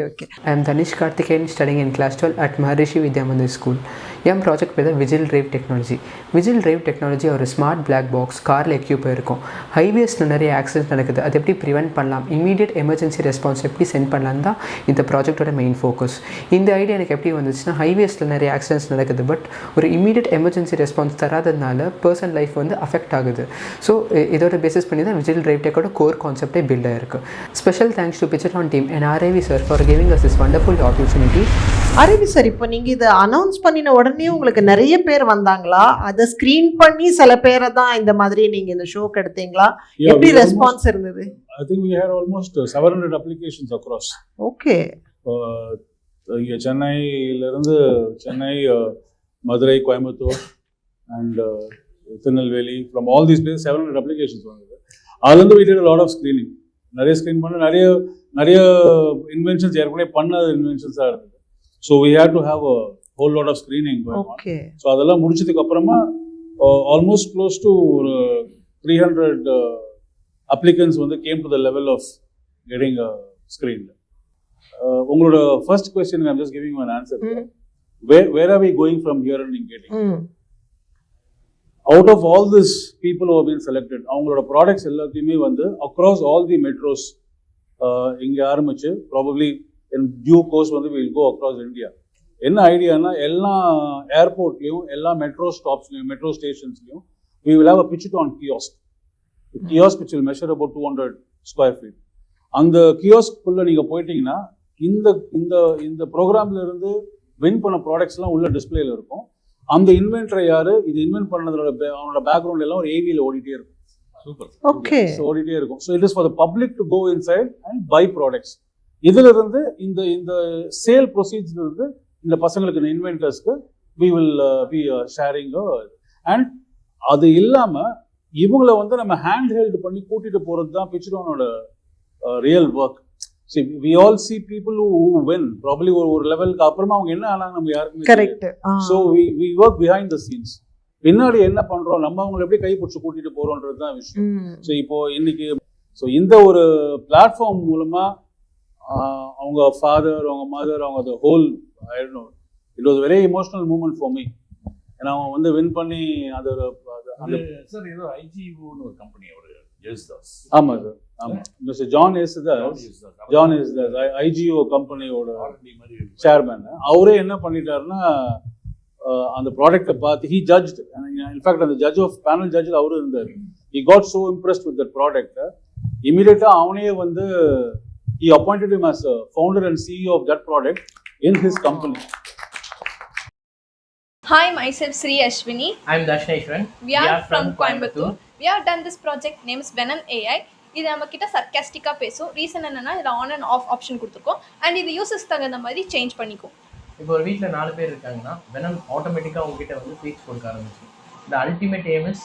I am Danish Karthikeyan, studying in class 12 at Maharishi Vidya Mandir School. என் ப்ராஜெக்ட் பேர் தான் vigil drive technology. Vigil drive technology ஒரு ஸ்மார்ட் பிளாக் பாக்ஸ் காரில் எக்யூப் இருக்கும். ஹைவேஸில் நிறைய ஆக்சிடென்ட் நடக்குது, அதை எப்படி ப்ரிவென்ட் பண்ணலாம், இமீடியட் எமர்ஜென்சி ரெஸ்பான்ஸ் எப்படி சென்ட் பண்ணலாம் தான் இந்த ப்ராஜெக்டோட மெயின் ஃபோக்கஸ். இந்த ஐடியா எனக்கு எப்படி வந்துச்சுன்னா, ஹைவேஸில் நிறைய ஆக்சிடென்ட்ஸ் நடக்குது, பட் ஒரு இமீடியட் எமர்ஜென்சி ரெஸ்பான்ஸ் தராததுனால பர்சன் லைஃப் வந்து அஃபெக்ட் ஆகுது. ஸோ இதோட பேசிஸ் பண்ணி தான் விஜில் டிரைவ் டெக்கோட கோர் கான்செப்டே பில்ட் ஆயிருக்கு. Special thanks to Pichittan team and RAV sir for giving us this wonderful opportunity. RAV sir, இப்போ நீங்க இதை அனௌன்ஸ் பண்ணின உடனே உங்களுக்கு நிறைய பேர் வந்தாங்களா? அதை ஸ்கிரீன் பண்ணி சில பேரை தான் இந்த மாதிரி நீங்க இந்த ஷோக்கு எடுத்தீங்களா? எப்படி ரெஸ்பான்ஸ் இருந்தது? I think we had almost 700 applications across. Okay. சென்னையிலிருந்து Chennai, Madurai, Coimbatore and Tirunelveli, from all these places 700 applications வந்தது. அதுலேருந்து we did a lot of screening. நிறைய ஸ்க்ரீன் பண்ண நிறைய இன்வென்ஷன்ஸ் ஏற்கனவே பண்ண இன்வென்ஷன்ஸாக இருந்தது. So we had to have a whole lot of screening going on. So அதெல்லாம் முடிச்சதுக்கு அப்புறமா ஆல்மோஸ்ட் க்ளோஸ் டு ஒரு 300 applicants வந்து came to the level of getting screened. உங்களோட first question I'm just giving you an answer. Where are we going from here and getting? Out of all these people who have been selected, அவங்களோட products எல்லாத்தையுமே வந்து across all the metros இங்கே ஆரம்பிச்சு probably in due course வந்து we will go across India. என்ன ஐடியானா, எல்லா ஏர்போர்ட்லையும் எல்லா மெட்ரோ ஸ்டாப்ஸ்லையும் மெட்ரோ ஸ்டேஷன்ஸ்லையும் we will have a Pichiton kiosk. Kiosk which will measure about 200 square feet. அந்த கியோஸ்க்குள்ள நீங்கள் போயிட்டீங்கன்னா இந்த ப்ரோக்ராம்ல இருந்து வின் பண்ண ப்ராடக்ட்ஸ்லாம் உள்ள டிஸ்பிளேல இருக்கும். அந்த இன்வென்டர் யாரு, இது இன்வென்ட் பண்ணதோட அவனோட பேக்ரவுண்ட் எல்லாம் ஒரு AVல ஓடிட்டே இருக்கும். சூப்பர். ஓகே. ஓடிட்டே இருக்கும். So it is for the public to go inside and buy products. இதுல இருந்து இந்த சேல் ப்ரொசீஜர்ல இருந்து இந்த பசங்களுக்கு இன்வென்டர்ஸ்க்கு we will be sharing and அது இல்லாம இவங்கள வந்து நம்ம ஹேண்ட் ஹெல்ட் பண்ணி கூட்டிட்டு போறது தான் பிச்சிட்டானோட real work. See, we all see people who win probably ஒரு லெவலுக்கு அப்புறமா அவங்க என்ன ஆனாங்க நம்ம யாருக்குமே correct. So we work behind the scenes. பின்னாடி என்ன பண்றோம், நம்ம அவங்களை எப்படி கைப்பிடிச்சு கூட்டிட்டு போறோம்ன்றது தான் விஷயம். ஸோ இப்போ இன்னைக்கு இந்த ஒரு பிளாட்ஃபார்ம் மூலமா அவங்க ஃபாதர், அவங்க மதர், அவங்க the whole I don't know, it was a very emotional moment for me. ஏன்னா அவங்க வந்து வின் பண்ணி அது சார் ஏதோ ஐஜிஓன்னு ஒரு கம்பெனி அவர் ஜெயஸ்தாஸ். ஆமா சார், ஆமா. மிஸ்டர் ஜான் எஸ்தாஸ் ஐஜிஓ கம்பெனியோட சேர்மேன். அவரே என்ன பண்ணிட்டாருன்னா, அந்த ப்ராடக்டை பார்த்து he judged. இன்ஃபேக்ட் அந்த ஜட்ஜ் ஆஃப் பேனல் ஜட்ஜில் அவரும் இருந்தார். he got so impressed with that product. இமீடியட்டா அவனே வந்து he appointed him as a founder and CEO of that product in his company. Hi, myself Sri Ashwini. I am Darshneeshwaran. We are from Coimbatore. We have done this project name is Venom AI. இது நம்ம கிட்ட சர்க்காஸ்டிக்கா பேசும். Reason என்னன்னா, இதில் on and half option கொடுத்துருக்கோம் and இது uses தகுந்த மாதிரி சேஞ்ச் பண்ணிக்கும். இப்போ ஒரு வீட்டில் 4 பேர் இருக்காங்கன்னா வெனம் ஆட்டோமேட்டிக்காக உங்ககிட்ட வந்து ஸ்பீச் கொடுக்க ஆரம்பிச்சு. த அல்டிமேட் எய்ம் இஸ்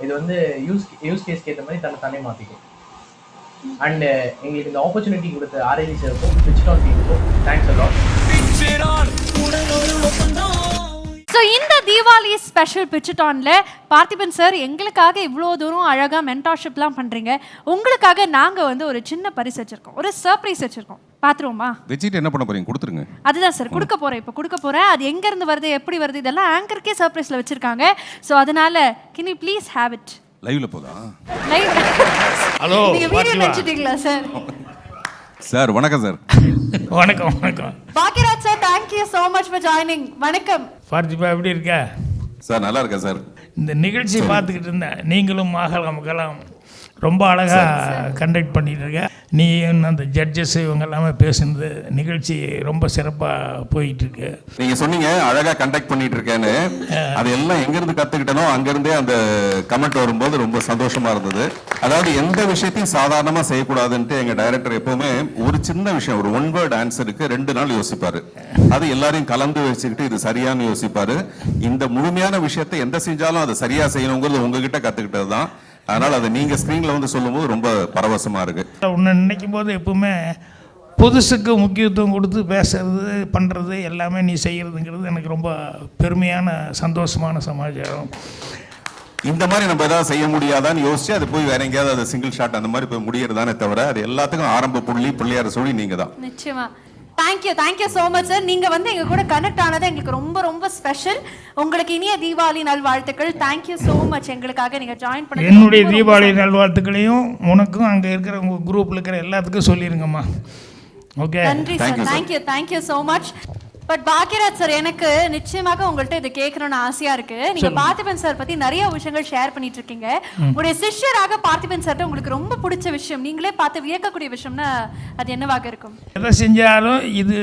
இது வந்து யூஸ் கேஸ்க்கு ஏற்ற மாதிரி தானே மாற்றிக்கும். அண்ட் எங்களுக்கு இந்த ஆப்பர்ச்சுனிட்டி கொடுத்த ஆர்ஐவி சாருக்கும் பிச்சிடான் டீமுக்கும் தேங்க்ஸ் அலாட். ஸோ இந்த தீபாவளி ஸ்பெஷல் பிச்சிட்டானில் பார்த்திபன் சார் எங்களுக்காக இவ்வளோ தூரம் அழகாக மென்டார்ஷிப்லாம் பண்ணுறீங்க. உங்களுக்காக நாங்கள் வந்து ஒரு சின்ன பரிசு வச்சுருக்கோம், ஒரு சர்ப்ரைஸ் வச்சுருக்கோம். பார்த்துருவோமா? வச்சுட்டு என்ன பண்ண போறீங்க? கொடுத்துருங்க. அதுதான் சார் கொடுக்க போகிறேன். இப்போ கொடுக்க போகிறேன். அது எங்கேருந்து வருது, எப்படி வருது, இதெல்லாம் ஆங்கருக்கே சர்ப்ரைஸில் வச்சுருக்காங்க. ஸோ அதனால் can you please have it? லைவ்ல போதா? லைவ். ஹலோ, நீங்கள் வீடியோ நினச்சிட்டீங்களா சார்? சார் வணக்கம் சார். வணக்கம் வணக்கம். Bhagyaraj sir, thank you so much for joining. வணக்கம். பார்த்திபா எப்படி இருக்க? சார் நல்லா இருக்கேன் சார். இந்த நிகழ்ச்சி பார்த்துக்கிட்டு இருந்தேன். நீங்களும் ஆகலாம் ரொம்ப அழகாக கண்டக்ட் பண்ணிட்டு இருக்க. நீ அந்த ஜட்ஜஸ் இவங்க எல்லாமே பேசுனது நிகழ்ச்சி ரொம்ப சிறப்பாக போயிட்டு இருக்கு. நீங்க சொன்னீங்க அழகா கண்டக்ட் பண்ணிட்டு இருக்கேன்னு. அது எல்லாம் எங்கிருந்து கத்துக்கிட்டனோ அங்கிருந்தே அந்த கமெண்ட் வரும்போது ரொம்ப சந்தோஷமா இருந்தது. அதாவது எந்த விஷயத்தையும் சாதாரணமா செய்யக்கூடாதுன்ட்டு எங்க டைரக்டர் எப்பவுமே ஒரு சின்ன விஷயம், ஒரு ஒன் வேர்ட் ஆன்சருக்கு 2 நாள் யோசிப்பாரு. அது எல்லாரையும் கலந்து வச்சுக்கிட்டு இது சரியானு யோசிப்பாரு. இந்த முழுமையான விஷயத்தை எந்த செஞ்சாலும் அதை சரியா செய்யணுங்கிறது உங்ககிட்ட கத்துக்கிட்டது தான். அதனால அதை நீங்க ஸ்கிரீன்ல வந்து சொல்லும்போது ரொம்ப பரவசமா இருக்கு. உன்னை நினைக்கும் போது எப்பவுமே புதுசுக்கு முக்கியத்துவம் கொடுத்து பேசுறது பண்ணுறது எல்லாமே நீ செய்கிறதுங்கிறது எனக்கு ரொம்ப பெருமையான சந்தோஷமான சமாச்சாரம். இந்த மாதிரி நம்ம ஏதாவது செய்ய முடியாதான்னு யோசிச்சு அது போய் வேற எங்கேயாவது அது சிங்கிள் ஷாட் அந்த மாதிரி போய் முடியறதானே தவிர அது எல்லாத்துக்கும் ஆரம்ப புள்ளி பிள்ளையார சொல்லி நீங்க தான். நிச்சயமா. Thank you so much sir. நீங்கள் வந்து எங்கள் கூட கனெக்ட் ஆனது எங்களுக்கு ரொம்ப ரொம்ப ஸ்பெஷல். உங்களுக்கு இனிய தீபாவளி நல்வாழ்த்துக்கள். தேங்க்யூ ஸோ மச் எங்களுக்காக நீங்கள் ஜாயின் பண்ணி. என்னுடைய தீபாவளி நல்வாழ்த்துக்களையும் உனக்கும் அங்கே இருக்கிற உங்கள் குரூப்பில் இருக்கிற எல்லாத்துக்கும் சொல்லிடுங்கம்மா. ஓகே, நன்றி sir. Thank you so much. But Bhagyaraj sir, எனக்கு நிச்சயமாக உங்கள்கிட்ட இதை கேட்கணும்னு ஆசையா இருக்கு. நீங்க பார்த்திபன் சார் பத்தி நிறைய விஷயங்கள் ஷேர் பண்ணிட்டு இருக்கீங்க. உங்களுடைய சிஷ்யராக பார்த்திபன் சார் உங்களுக்கு ரொம்ப பிடிச்ச விஷயம், நீங்களே பார்த்து வியக்கக்கூடிய விஷயம்னா அது என்னவாக இருக்கும்? எதை செஞ்சாலும் இது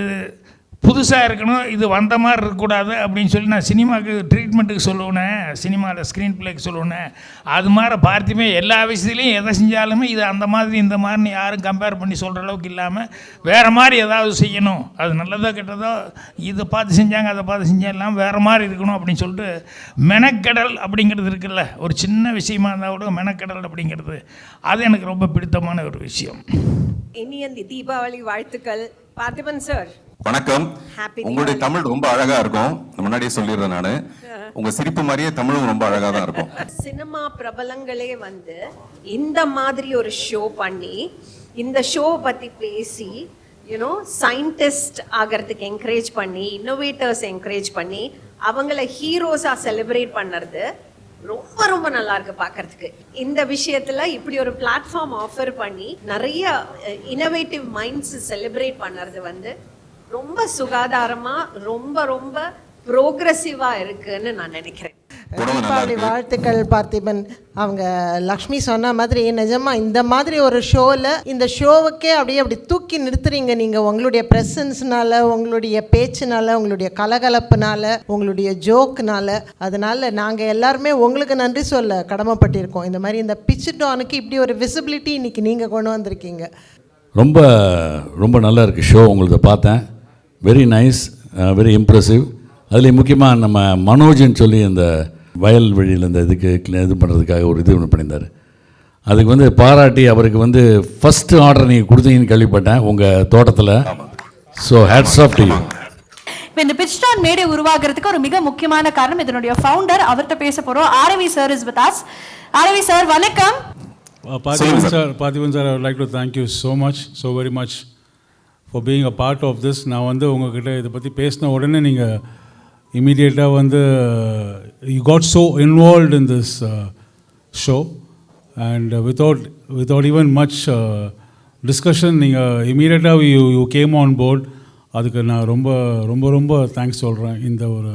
புதுசாக இருக்கணும், இது வந்த மாதிரி இருக்கக்கூடாது அப்படின்னு சொல்லி நான் சினிமாவுக்கு ட்ரீட்மெண்ட்டுக்கு சொல்லுவேன், சினிமாவில் ஸ்க்ரீன் பிளேக்கு சொல்லுவேன். அது மாதிரி பார்த்துமே எல்லா விஷயத்துலையும் எதை செஞ்சாலுமே இது அந்த மாதிரி இந்த மாதிரின்னு யாரும் கம்பேர் பண்ணி சொல்கிற அளவுக்கு இல்லாமல் வேறு மாதிரி ஏதாவது செய்யணும், அது நல்லதோ கெட்டதோ இதை பார்த்து செஞ்சாங்க அதை பார்த்து செஞ்சாலும் வேறு மாதிரி இருக்கணும் அப்படின்னு சொல்லிட்டு மெனக்கடல் அப்படிங்கிறது இருக்குல்ல, ஒரு சின்ன விஷயமா இருந்தால் கூட மெனக்கடல் அப்படிங்கிறது அது எனக்கு ரொம்ப பிடித்தமான ஒரு விஷயம். இனிய தீபாவளி வாழ்த்துக்கள் பார்த்திபன் சார். வணக்கம். உங்களுடைய தமிழ் ரொம்ப அழகா இருக்கும், முன்னாடியே சொல்லிடுறேன் நானு. உங்க சிரிப்பு மாதிரியே தமிழும் ரொம்ப அழகா தான் இருக்கும். சினிமா பிரபலங்களே வந்து இந்த மாதிரி ஒரு ஷோ பண்ணி இந்த ஷோ பத்தி பேசி யூனோ சயின்டிஸ்ட் ஆகிறதுக்கு என்கரேஜ் பண்ணி இன்னோவேட்டர்ஸ் என்கரேஜ் பண்ணி அவங்கள ஹீரோஸா செலிப்ரேட் பண்ணுறது ரொம்ப ரொம்ப நல்லா இருக்கு பார்க்கறதுக்கு. இந்த விஷயத்துல இப்படி ஒரு பிளாட்ஃபார்ம் ஆஃபர் பண்ணி நிறைய இன்னோவேட்டிவ் மைண்ட்ஸ் செலிப்ரேட் பண்ணுறது வந்து ரொம்ப சுகாதாரமா ரொம்ப ரொம்ப ப்ரோக்ரெசிவா இருக்குன்னு நான் நினைக்கிறேன். தீபாவளி வாழ்த்துக்கள் பார்த்திபன். அவங்க லக்ஷ்மி சொன்ன மாதிரி நிஜமா இந்த மாதிரி ஒரு ஷோவில் இந்த ஷோவுக்கே அப்படி தூக்கி நிறுத்துறீங்க நீங்கள். உங்களுடைய ப்ரெசன்ஸ்னால, உங்களுடைய பேச்சுனால, உங்களுடைய கலகலப்புனால, உங்களுடைய ஜோக்குனால. அதனால நாங்கள் எல்லாருமே உங்களுக்கு நன்றி சொல்ல கடமைப்பட்டிருக்கோம். இந்த மாதிரி இந்த பிச்சிட்டானுக்கு இப்படி ஒரு விசிபிலிட்டி இன்னைக்கு நீங்கள் கொண்டு வந்திருக்கீங்க. ரொம்ப ரொம்ப நல்லா இருக்குது ஷோ. உங்களது பார்த்தேன், வெரி நைஸ், வெரி இம்ப்ரெசிவ். அதுலேயும் முக்கியமாக நம்ம மனோஜ்னு சொல்லி அந்த வயல்வெளியில் இந்த இதுக்கு இது பண்ணுறதுக்காக ஒரு இது ஒன்று பண்ணியிருந்தார். அதுக்கு வந்து பாராட்டி அவருக்கு வந்து ஃபஸ்ட்டு ஆர்டர் நீங்கள் கொடுத்தீங்கன்னு கேள்விப்பட்டேன் உங்கள் தோட்டத்தில். So hats off to you. இப்போ இந்த பிச்சிட்டான் மேடை உருவாகிறதுக்கு ஒரு மிக முக்கியமான காரணம் இதனுடைய ஃபவுண்டர், அவர்கிட்ட பேச போகிறோம். Aravi sir is with us. Aravi sir வணக்கம். Parthiban sir, I would like to thank you so very much for being a part of this. நான் வந்து உங்ககிட்ட இதை பற்றி பேசின உடனே நீங்கள் இமீடியட்டாக வந்து you got so involved in this show and without even much discussion நீங்கள் இமீடியட்டாக you came on board. அதுக்கு நான் ரொம்ப ரொம்ப ரொம்ப தேங்க்ஸ் சொல்கிறேன் இந்த ஒரு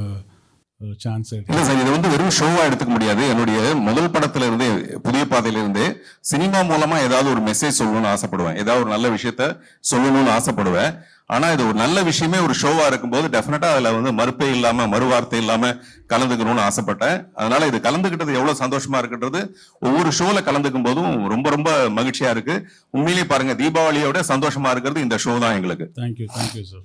சான்ஸ். இல்லை சார், இது வந்து வெறும் ஷோவா எடுத்துக்க முடியாது. என்னுடைய முதல் படத்துல இருந்து புதிய பாதையில இருந்து சினிமா மூலமா ஏதாவது ஒரு மெசேஜ் சொல்லணும்னு ஆசைப்படுவேன், ஏதாவது ஒரு நல்ல விஷயத்த சொல்லணும்னு ஆசைப்படுவேன். ஆனா இது ஒரு நல்ல விஷயமே ஒரு ஷோவா இருக்கும்போது டெஃபினட்டா அதுல வந்து மறுப்பே இல்லாம மறுவார்த்தை இல்லாம கலந்துக்கணும்னு ஆசைப்பட்டேன். அதனால இது கலந்துக்கிட்டது எவ்வளவு சந்தோஷமா இருக்குன்றது ஒவ்வொரு ஷோல கலந்துக்கும் போதும் ரொம்ப ரொம்ப மகிழ்ச்சியா இருக்கு. உண்மையிலேயே பாருங்க, தீபாவளியோட சந்தோஷமா இருக்கிறது இந்த ஷோ தான் எங்களுக்கு. Thank you sir.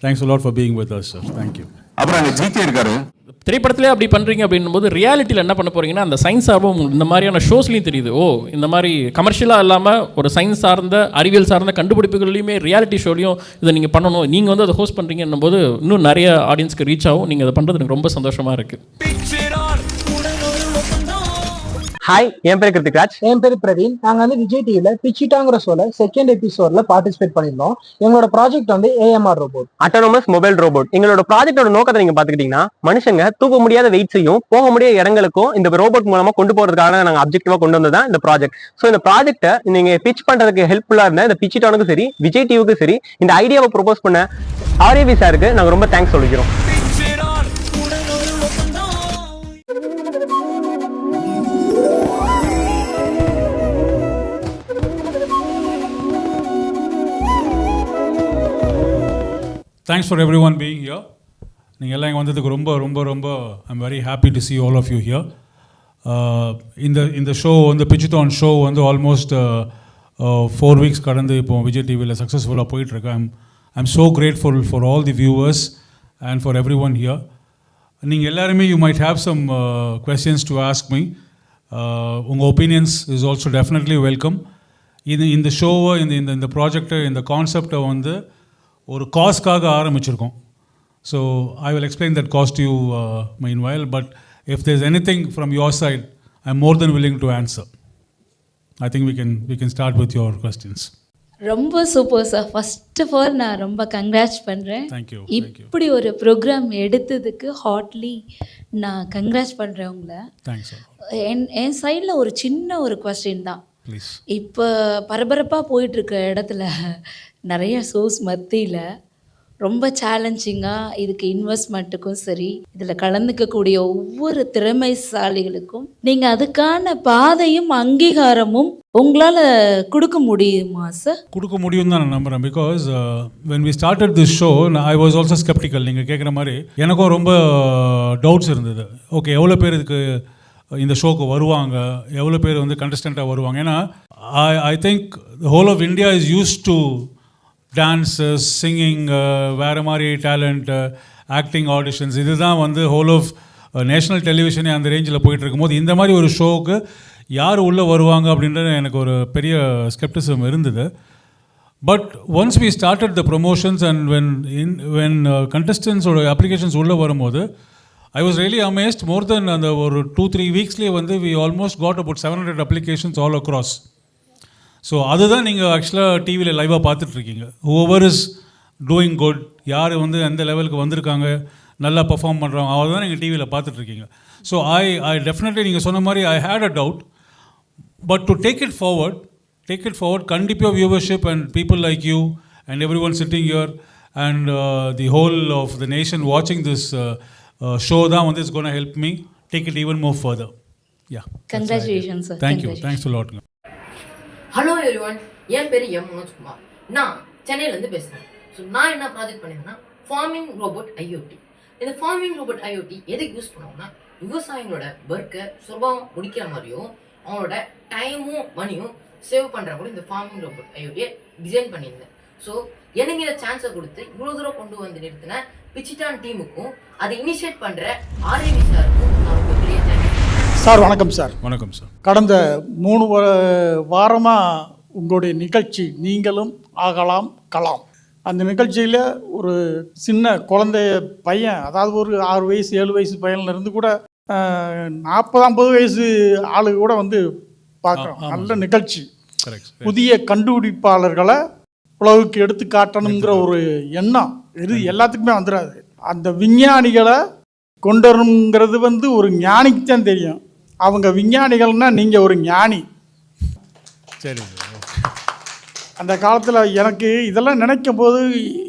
Thanks a lot for being with us sir. Thank you. அப்புறம் அங்க ஜிகே இருக்காரு. திரைப்படத்திலே அப்படி பண்ணுறீங்க அப்படின்னும்போது ரியாலிட்டியில் என்ன பண்ண போகிறீங்கன்னா அந்த சயின்ஸ் ஆர்வம் இந்த மாதிரியான ஷோஸ்லையும் தெரியுது. ஓ இந்த மாதிரி கமர்ஷியலாக இல்லாமல் ஒரு சயின்ஸ் சார்ந்த அறிவியல் சார்ந்த கண்டுபிடிப்புகள்லையுமே ரியாலிட்டி ஷோலையும் இதை நீங்கள் பண்ணணும், நீங்கள் வந்து அதை ஹோஸ்ட் பண்ணுறீங்கன்னும் போது இன்னும் நிறைய ஆடியன்ஸ்க்கு ரீச் ஆகும். நீங்கள் அதை பண்ணுறது எனக்கு ரொம்ப சந்தோஷமாக இருக்குது. ஹாய், என் பேர் கிருத்திக்ராஜ். என் பேர் பிரவீன். நாங்கள் வந்து விஜய் டிவியில் பிச்சிட்டாங்கிற ஷோல செகண்ட் எபிசோட்ல பார்ட்டிசிபேட் பண்ணியிருந்தோம். எங்களோட ப்ராஜெக்ட் வந்து AMR robot, autonomous mobile robot. எங்களோட ப்ராஜெக்டோட நோக்கத்தை நீங்க பாத்துக்கிட்டீங்கன்னா, மனுஷங்க தூக்க முடியாத வெயிட்ஸையும் போக முடியாத இடங்களுக்கும் இந்த ரோபோட் மூலமா கொண்டு போறதுக்காக நாங்கள் அப்ஜெக்டிவா கொண்டு வந்ததான் இந்த ப்ராஜெக்ட். ஸோ இந்த ப்ராஜெக்ட்டை நீங்க பிச் பண்றதுக்கு ஹெல்ப்ஃபுல்லா இருந்த இந்த பிச்சிட்டானுக்கும் சரி, விஜய் டிவிக்கும் சரி, இந்த ஐடியாவை ப்ரொபோஸ் பண்ண RAV சாருக்கு நாங்கள் ரொம்ப தேங்க்ஸ் சொல்லிக்கிறோம். Thanks for everyone being here. நீங்கள் எல்லாம் இங்கே வந்ததுக்கு ரொம்ப ரொம்ப ரொம்ப I'm very happy to see all of you here. இந்த ஷோ வந்து பிச்சிட்டான் ஷோ வந்து ஆல்மோஸ்ட் 4 weeks கடந்து இப்போ விஜய் டிவியில் சக்ஸஸ்ஃபுல்லாக போயிட்டுருக்கு. I'm so grateful for all the viewers and for everyone here. நீங்கள் எல்லாருமே you might have some questions to ask me. உங்கள் opinions is also definitely welcome. இந்த ஷோவை இந்த ப்ராஜெக்டை இந்த கான்செப்டை வந்து ஒரு காஸ்க்காக ஆரம்பிச்சிருக்கோம். So I will explain that cause you meanwhile, but if there is anything from your side I am more then willing to answer. I think we can start with your questions. ரொம்ப super sir. First of all நான் ரொம்ப congrats பண்ணுறேன். Thank you. இப்படி ஒரு program எடுத்ததுக்கு Hartley நான் congrats பண்ணுறேன் உங்களை. Thanks sir. என் சைடில் ஒரு சின்ன ஒரு கொஸ்டின் தான். ப்ளீஸ். இப்போ பரபரப்பாக போயிட்டுருக்க இடத்துல நிறைய ஷோஸ் மத்தியில் ரொம்ப சேலஞ்சிங்காக இதுக்கு இன்வெஸ்ட்மெண்ட்டுக்கும் சரி, இதில் கலந்துக்கக்கூடிய ஒவ்வொரு திறமைசாலிகளுக்கும் நீங்கள் அதுக்கான பாதையும் அங்கீகாரமும் உங்களால் கொடுக்க முடியுமா சார்? கொடுக்க முடியும் தான் நான் நம்புகிறேன். Because when we started this show I was also skeptical. நீங்கள் கேட்குற மாதிரி எனக்கும் ரொம்ப டவுட்ஸ் இருந்தது. ஓகே, எவ்வளோ பேர் இதுக்கு இந்த ஷோக்கு வருவாங்க, எவ்வளோ பேர் வந்து கண்டஸ்டண்ட்டாக வருவாங்க. ஏன்னா I think whole of India is used to dances, singing, வேறு மாதிரி டேலண்ட், ஆக்டிங் ஆடிஷன்ஸ், இதுதான் வந்து ஹோல் ஆஃப் நேஷ்னல் டெலிவிஷனே அந்த ரேஞ்சில் போயிட்டு இருக்கும்போது இந்த மாதிரி ஒரு ஷோவுக்கு யார் உள்ளே வருவாங்க அப்படின்றது எனக்கு ஒரு பெரிய ஸ்கெப்டிசம் இருந்தது. But once we started the promotions and when கண்டஸ்டன்ஸோட அப்ளிகேஷன்ஸ் உள்ளே வரும்போது I was really amazed. More than அந்த ஒரு 2-3 வீக்ஸ்லேயே வந்து we almost got about 700 applications all across. So அதுதான் நீங்கள் ஆக்சுவலாக டிவியில் லைவாக பார்த்துட்ருக்கீங்க. whoever is doing good, யார் வந்து எந்த லெவலுக்கு வந்திருக்காங்க, நல்லா பர்ஃபார்ம் பண்ணுறாங்க, அவர் தான் நீங்கள் டிவியில் பார்த்துட்ருக்கீங்க. ஸோ ஐ டெஃபினெட்லி நீங்கள் சொன்ன மாதிரி I had a doubt. But to take it forward கண்டிப்பாக viewership and people like you and every one sitting here and the whole of the nation வாட்சிங் திஸ் show தான் வந்து it's gonna help me take it even more further. Yeah, congratulations sir. Thank you. Thanks a lot. Hello everyone, என் பேர் M Manojkumar. நான் சென்னையிலேருந்து பேசுகிறேன். So நான் என்ன ப்ராஜெக்ட் பண்ணியிருந்தேன்னா ஃபார்மிங் ரோபோட் IoT. இந்த ஃபார்மிங் ரோபோட் IoT எதுக்கு யூஸ் பண்ணுவோம்னா, விவசாயிகளோட ஒர்க்கை சுலபமாக முடிக்கிற மாதிரியும் அவங்களோட டைமும் மணியும் சேவ் பண்ணுற கூட இந்த ஃபார்மிங் ரோபோட் IoT டிசைன் பண்ணியிருந்தேன். ஸோ எனக்கு இந்த சான்ஸை கொடுத்து இவ்வளோ தூரம் கொண்டு வந்து நிறுத்தின பிச்சிட்டான் டீமுக்கும் அதை இனிஷியேட் பண்ணுற RAV சாருக்கும் நான் ரொம்ப பெரிய தேங்க்ஸ். சார் வணக்கம் சார். வணக்கம் சார். கடந்த 3 வாரமாக உங்களுடைய நிகழ்ச்சி நீங்களும் ஆகலாம் கலாம், அந்த நிகழ்ச்சியில் ஒரு சின்ன குழந்தைய பையன், அதாவது ஒரு 6 வயசு 7 வயசு பையன்லேருந்து கூட 40-50 வயசு ஆளுங்க கூட வந்து பார்க்குறோம். நல்ல நிகழ்ச்சி. புதிய கண்டுபிடிப்பாளர்களை உலகுக்கு எடுத்து காட்டணுங்கிற ஒரு எண்ணம் இது எல்லாத்துக்குமே வந்துடாது. அந்த விஞ்ஞானிகளை கொண்டு வரணுங்கிறது வந்து ஒரு ஞானிக்கு தான் தெரியும். அவங்க விஞ்ஞானிகள்னா நீங்கள் ஒரு ஞானி. சரி. அந்த காலத்தில் எனக்கு இதெல்லாம் நினைக்கும் போது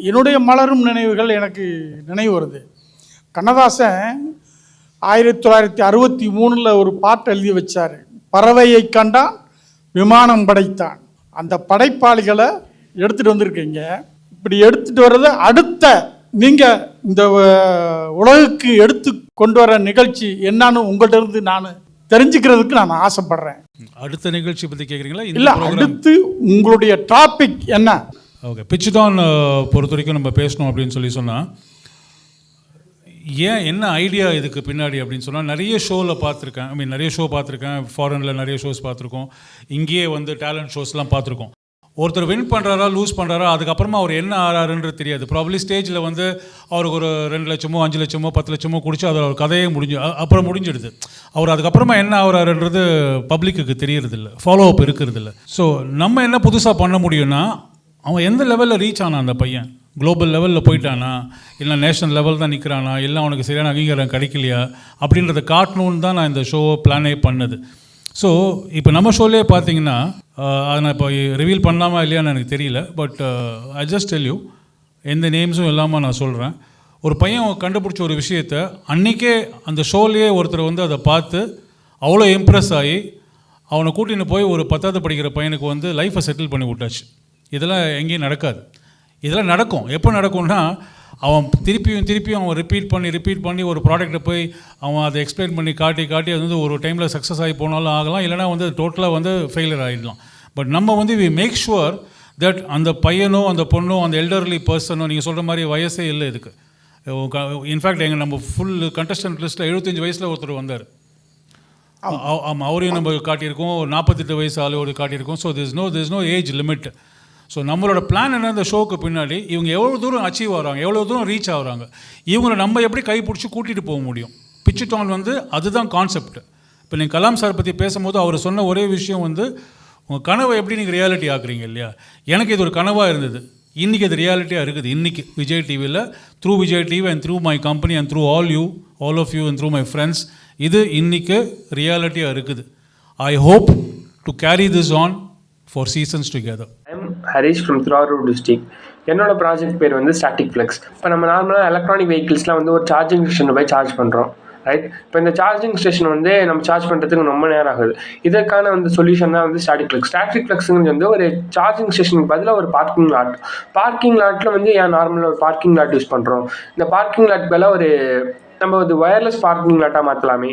என்னுடைய மலரும் நினைவுகள் எனக்கு நினைவு வருது. கண்ணதாசன் 1963 ஒரு பாட்டு எழுதி வச்சார். பறவையை கண்டான் விமானம் படைத்தான். அந்த படைப்பாளிகளை எடுத்துகிட்டு வந்திருக்கீங்க. இப்படி எடுத்துகிட்டு வர்றது அடுத்த நீங்கள் இந்த உலகுக்கு எடுத்து கொண்டு வர நிகழ்ச்சி என்னன்னு உங்கள்கிட்ட இருந்து நான் தெரிஞ்சுக்கிறதுக்கு நான் ஆசைப்படுறேன். அடுத்த நிகழ்ச்சி பற்றி கேட்குறீங்களா? இல்லை, அடுத்து உங்களுடைய டாபிக் என்ன? ஓகே, பிச்சிட்டான் பொறுத்த வரைக்கும் நம்ம பேசணும் அப்படின்னு சொன்னால், ஏன் என்ன ஐடியா இதுக்கு பின்னாடி அப்படின்னு சொன்னால் நிறைய ஷோவில் பார்த்துருக்கேன். நிறைய ஷோ பார்த்துருக்கேன். ஃபாரினில் நிறைய ஷோஸ் பார்த்துருக்கோம். இங்கேயே வந்து டேலண்ட் ஷோஸ்லாம் பார்த்துருக்கோம். ஒருத்தர் வின் பண்ணுறாரா லூஸ் பண்ணுறாரா அதுக்கப்புறமா அவர் என்ன ஆறாருன்றது தெரியாது. ப்ராபப்ளி ஸ்டேஜில் வந்து அவருக்கு ஒரு 2 லட்சமோ 5 லட்சமோ 10 லட்சமோ குடிச்சு அது ஒரு கதையே அப்புறம் முடிஞ்சிடுது. அவர் அதுக்கப்புறமா என்ன ஆகிறாருன்றது பப்ளிக்கு தெரியறதில்ல, ஃபாலோ அப் இருக்கிறதில்ல. ஸோ நம்ம என்ன புதுசாக பண்ண முடியும்னா, அவன் எந்த லெவலில் ரீச் ஆனான் அந்த பையன், குளோபல் லெவலில் போயிட்டானா இல்லை நேஷனல் லெவல் தான் நிற்கிறானா இல்லை அவனுக்கு சரியான அங்கீகாரம் கிடைக்கலையா அப்படின்றத காட்டணுன்னு தான் நான் இந்த ஷோவை பிளானே பண்ணது. ஸோ இப்போ நம்ம ஷோலே பார்த்தீங்கன்னா அதை நான் இப்போ ரிவீல் பண்ணலாமா இல்லையான்னு எனக்கு தெரியல. But I just tell you, எந்த நேம்ஸும் இல்லாமல் நான் சொல்கிறேன். ஒரு பையன் கண்டுபிடிச்ச ஒரு விஷயத்தை அன்றைக்கே அந்த ஷோலேயே ஒருத்தர் வந்து அதை பார்த்து அவ்வளோ இம்ப்ரெஸ் ஆகி அவனை கூட்டின்னு போய் ஒரு 10th படிக்கிற பையனுக்கு வந்து லைஃப்பை செட்டில் பண்ணி விட்டாச்சு. இதெல்லாம் எங்கேயும் நடக்காது. இதெல்லாம் நடக்கும். எப்போ நடக்கும்னா, அவன் திருப்பியும் அவன் ரிப்பீட் பண்ணி ஒரு ப்ராடக்ட்டை போய் அவன் அதை எக்ஸ்பிளைன் பண்ணி காட்டி அது வந்து ஒரு டைமில் சக்ஸஸ் ஆகி போனாலும் ஆகலாம், இல்லைனா வந்து டோட்டலாக வந்து ஃபெயிலியர் ஆகிடலாம். பட் நம்ம வந்து வி மேக் ஷுவர் தட் அந்த பையனோ அந்த பொண்ணோ அந்த எல்டர்லி பர்சனோ, நீங்கள் சொல்கிற மாதிரி வயசே இல்லை இதுக்கு. இன்ஃபேக்ட் நம்ம ஃபுல் கண்டஸ்டன்ட் லிஸ்ட்டில் 75 வயசில் ஒருத்தர் வந்தார். ஆமாம், அவரையும் நம்ம காட்டியிருக்கோம். 48 வயசு ஆளோடு காட்டியிருக்கோம். So this no age limit. So நம்மளோட பிளான் என்ன, இந்த ஷோக்கு பின்னாடி இவங்க எவ்வளோ தூரம் அச்சீவ் ஆகிறாங்க, எவ்வளோ தூரம் ரீச் ஆகுறாங்க, இவங்களை நம்ம எப்படி கைப்பிடிச்சி கூட்டிகிட்டு போக முடியும். பிட்ச் இட் ஆன் வந்து அதுதான் கான்செப்ட். இப்போ நீங்கள் கலாம் சார் பற்றி பேசும்போது அவர் சொன்ன ஒரே விஷயம் வந்து, உங்கள் கனவை எப்படி நீங்கள் ரியாலிட்டி ஆக்குறீங்க இல்லையா. எனக்கு இது ஒரு கனவாக இருந்தது, இன்றைக்கி அது ரியாலிட்டியாக இருக்குது. இன்றைக்கி விஜய் டிவியில் through Vijay TV and through my company and through all of you and through my friends, இது இன்றைக்கி ரியாலிட்டியாக இருக்குது. I hope to carry this on for seasons together. Harish from Thiruvarur district. என்னோட ப்ராஜெக்ட் பேர் வந்து ஸ்டாட்டிக் ஃப்ளெக்ஸ். இப்போ நம்ம நார்மலாக எலக்ட்ரானிக் வெஹிக்கிள்ஸ்லாம் வந்து ஒரு சார்ஜிங் ஸ்டேஷனில் போய் சார்ஜ் பண்ணுறோம், ரைட். இப்போ இந்த சார்ஜிங் ஸ்டேஷன் வந்து நம்ம சார்ஜ் பண்ணுறதுக்கு ரொம்ப நேரம் ஆகுது. இதற்கான வந்து சொல்யூஷன் தான் வந்து ஸ்டாட்டிக் ஃப்ளெக்ஸ். ஸ்டாட்டிக் ஃப்ளெக்ஸுங்கிறது வந்து ஒரு சார்ஜிங் ஸ்டேஷனுக்கு பதிலாக ஒரு பார்க்கிங் லாட்டில் வந்து ஏன் நார்மலாக ஒரு பார்க்கிங் லாட் யூஸ் பண்ணுறோம், இந்த பார்க்கிங் லாட் பதிலாக ஒரு நம்ம வந்து ஒயர்லெஸ் பார்க்கிங் லாட்டாக மாற்றலாமே.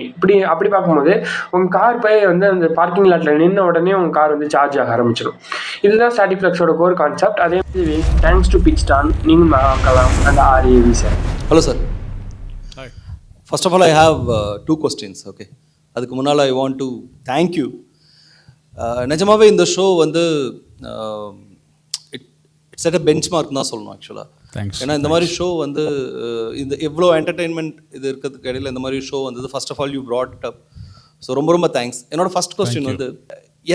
அப்படி பார்க்கும்போது உங்கள் கார் போய் வந்து அந்த பார்க்கிங் லாட்டில் நின்ன உடனே உங்கள் கார் வந்து சார்ஜ் ஆக ஆரம்பிச்சிடும். இதுதான் ஸ்டாட்டிக் ஃப்ளெக்ஸோட கோர் கான்செப்ட். அதே மாதிரி தேங்க்ஸ் டு பிட்ச்டான் நீங்கள் Kalam and RAV sir. Hello sir. First of all I have 2 questions. Okay, அதுக்கு முன்னால் I want to thank you. நிஜமாகவே இந்த ஷோ வந்து it's at a benchmark தான் சொல்லணும் ஆக்சுவலாக. ஏன்னா இந்த மாதிரி ஷோ வந்து இந்த எவ்வளோ என்டர்டெயின்மெண்ட் இது இருக்கிறதுக்கு இடையில இந்த மாதிரி ஷோ வந்தது. First of all you brought it up. So ரொம்ப தேங்க்ஸ். என்னோட ஃபர்ஸ்ட் கொஸ்டின் வந்து,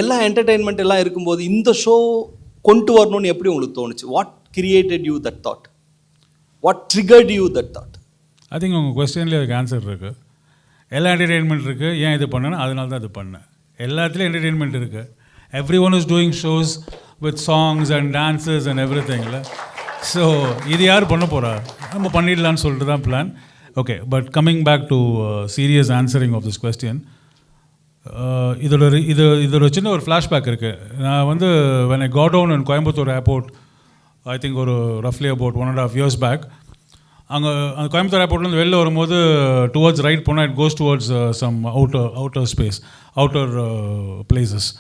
எல்லா என்டர்டெயின்மெண்ட் எல்லாம் இருக்கும்போது இந்த ஷோ கொண்டு வரணும்னு எப்படி உங்களுக்கு தோணுச்சு? What created you that thought? What triggered you that thought? I think உங்கள் கொஸ்டின்லேயே அதுக்கு ஆன்சர் இருக்குது. எல்லா என்டர்டெயின்மெண்ட் இருக்குது, ஏன் இது பண்ணேன்னா அதனால தான் இது பண்ணேன். எல்லாத்துலேயும் என்டர்டெயின்மெண்ட் இருக்குது. Every one is doing shows with songs and dances and every திங்கில். ஸோ இது யார் பண்ண போகிறா, நம்ம பண்ணிடலான்னு சொல்லிட்டு தான் plan. Okay, but coming back to serious answering of this question, இதோட சின்ன ஒரு ஃப்ளாஷ்பேக் இருக்குது. நான் வந்து when I got down in Coimbatore airport, I think ஒரு ரஃப்லி அபவுட் 1.5 years பேக், அங்கே அந்த கோயம்புத்தூர் ஏர்போர்ட்லேருந்து வெளில வரும்போது டுவர்ட்ஸ் ரைட் போனால் it goes towards some outer space, outer places.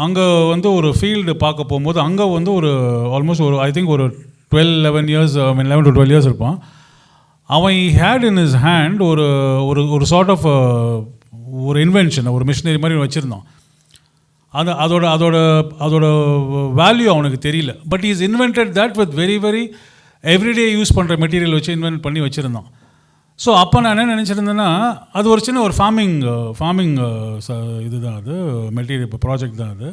அங்கே வந்து ஒரு ஃபீல்டு பார்க்க போகும்போது அங்கே வந்து ஒரு ஆல்மோஸ்ட் ஒரு ஐ திங்க் ஒரு 11 years, 11 to 12 years இருப்பான். அவன் ஹேட் இன் இஸ் ஹேண்ட் ஒரு சார்ட் ஆஃப் ஒரு இன்வென்ஷன், ஒரு மிஷினரி மாதிரி வச்சுருந்தான். அதோட வேல்யூ அவனுக்கு தெரியல. But is invented that with very everyday use பண்ணுற மெட்டீரியல் வச்சு இன்வென்ட் பண்ணி வச்சுருந்தான். ஸோ அப்போ நான் என்ன நினச்சிருந்தேன்னா, அது ஒரு சின்ன ஒரு ஃபார்மிங் இது தான் அது, மெட்டீரியல் இப்போ ப்ராஜெக்ட் தான் அது.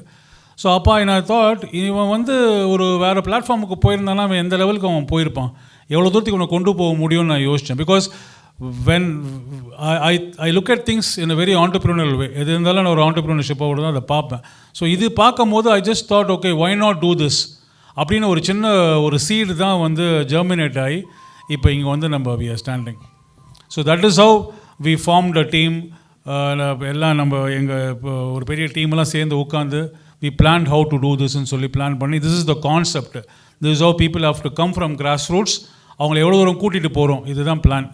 ஸோ அப்போ நான் தாட், இவன் வந்து ஒரு வேறு பிளாட்ஃபார்முக்கு போயிருந்தானா அவன் எந்த லெவலுக்கு அவன் போயிருப்பான், எவ்வளோ தூரத்துக்கு இவனை கொண்டு போக முடியும்னு நான் யோசித்தேன். Because when I look at things in a very entrepreneurial way, எது இருந்தாலும் நான் ஒரு ஆண்டர்ப்ரினர்ஷிப்போடு தான் அதை பார்ப்பேன். ஸோ இது பார்க்கும்போது I just thought, okay, why not do this அப்படின்னு ஒரு சின்ன ஒரு சீடு தான் வந்து ஜெர்மினேட் ஆகி இப்போ இங்கே வந்து நம்ம we are standing. So that is how we formed a team. எல்லாம் நம்ம எங்கள் ஒரு பெரிய டீமெல்லாம் சேர்ந்து உட்காந்து we plan how to do திஸ்ன்னு சொல்லி பிளான் பண்ணி, this is the concept, this is how people have to come from grass roots. அவங்கள எவ்வளோ தூரம் கூட்டிகிட்டு போகிறோம், இதுதான் பிளான்.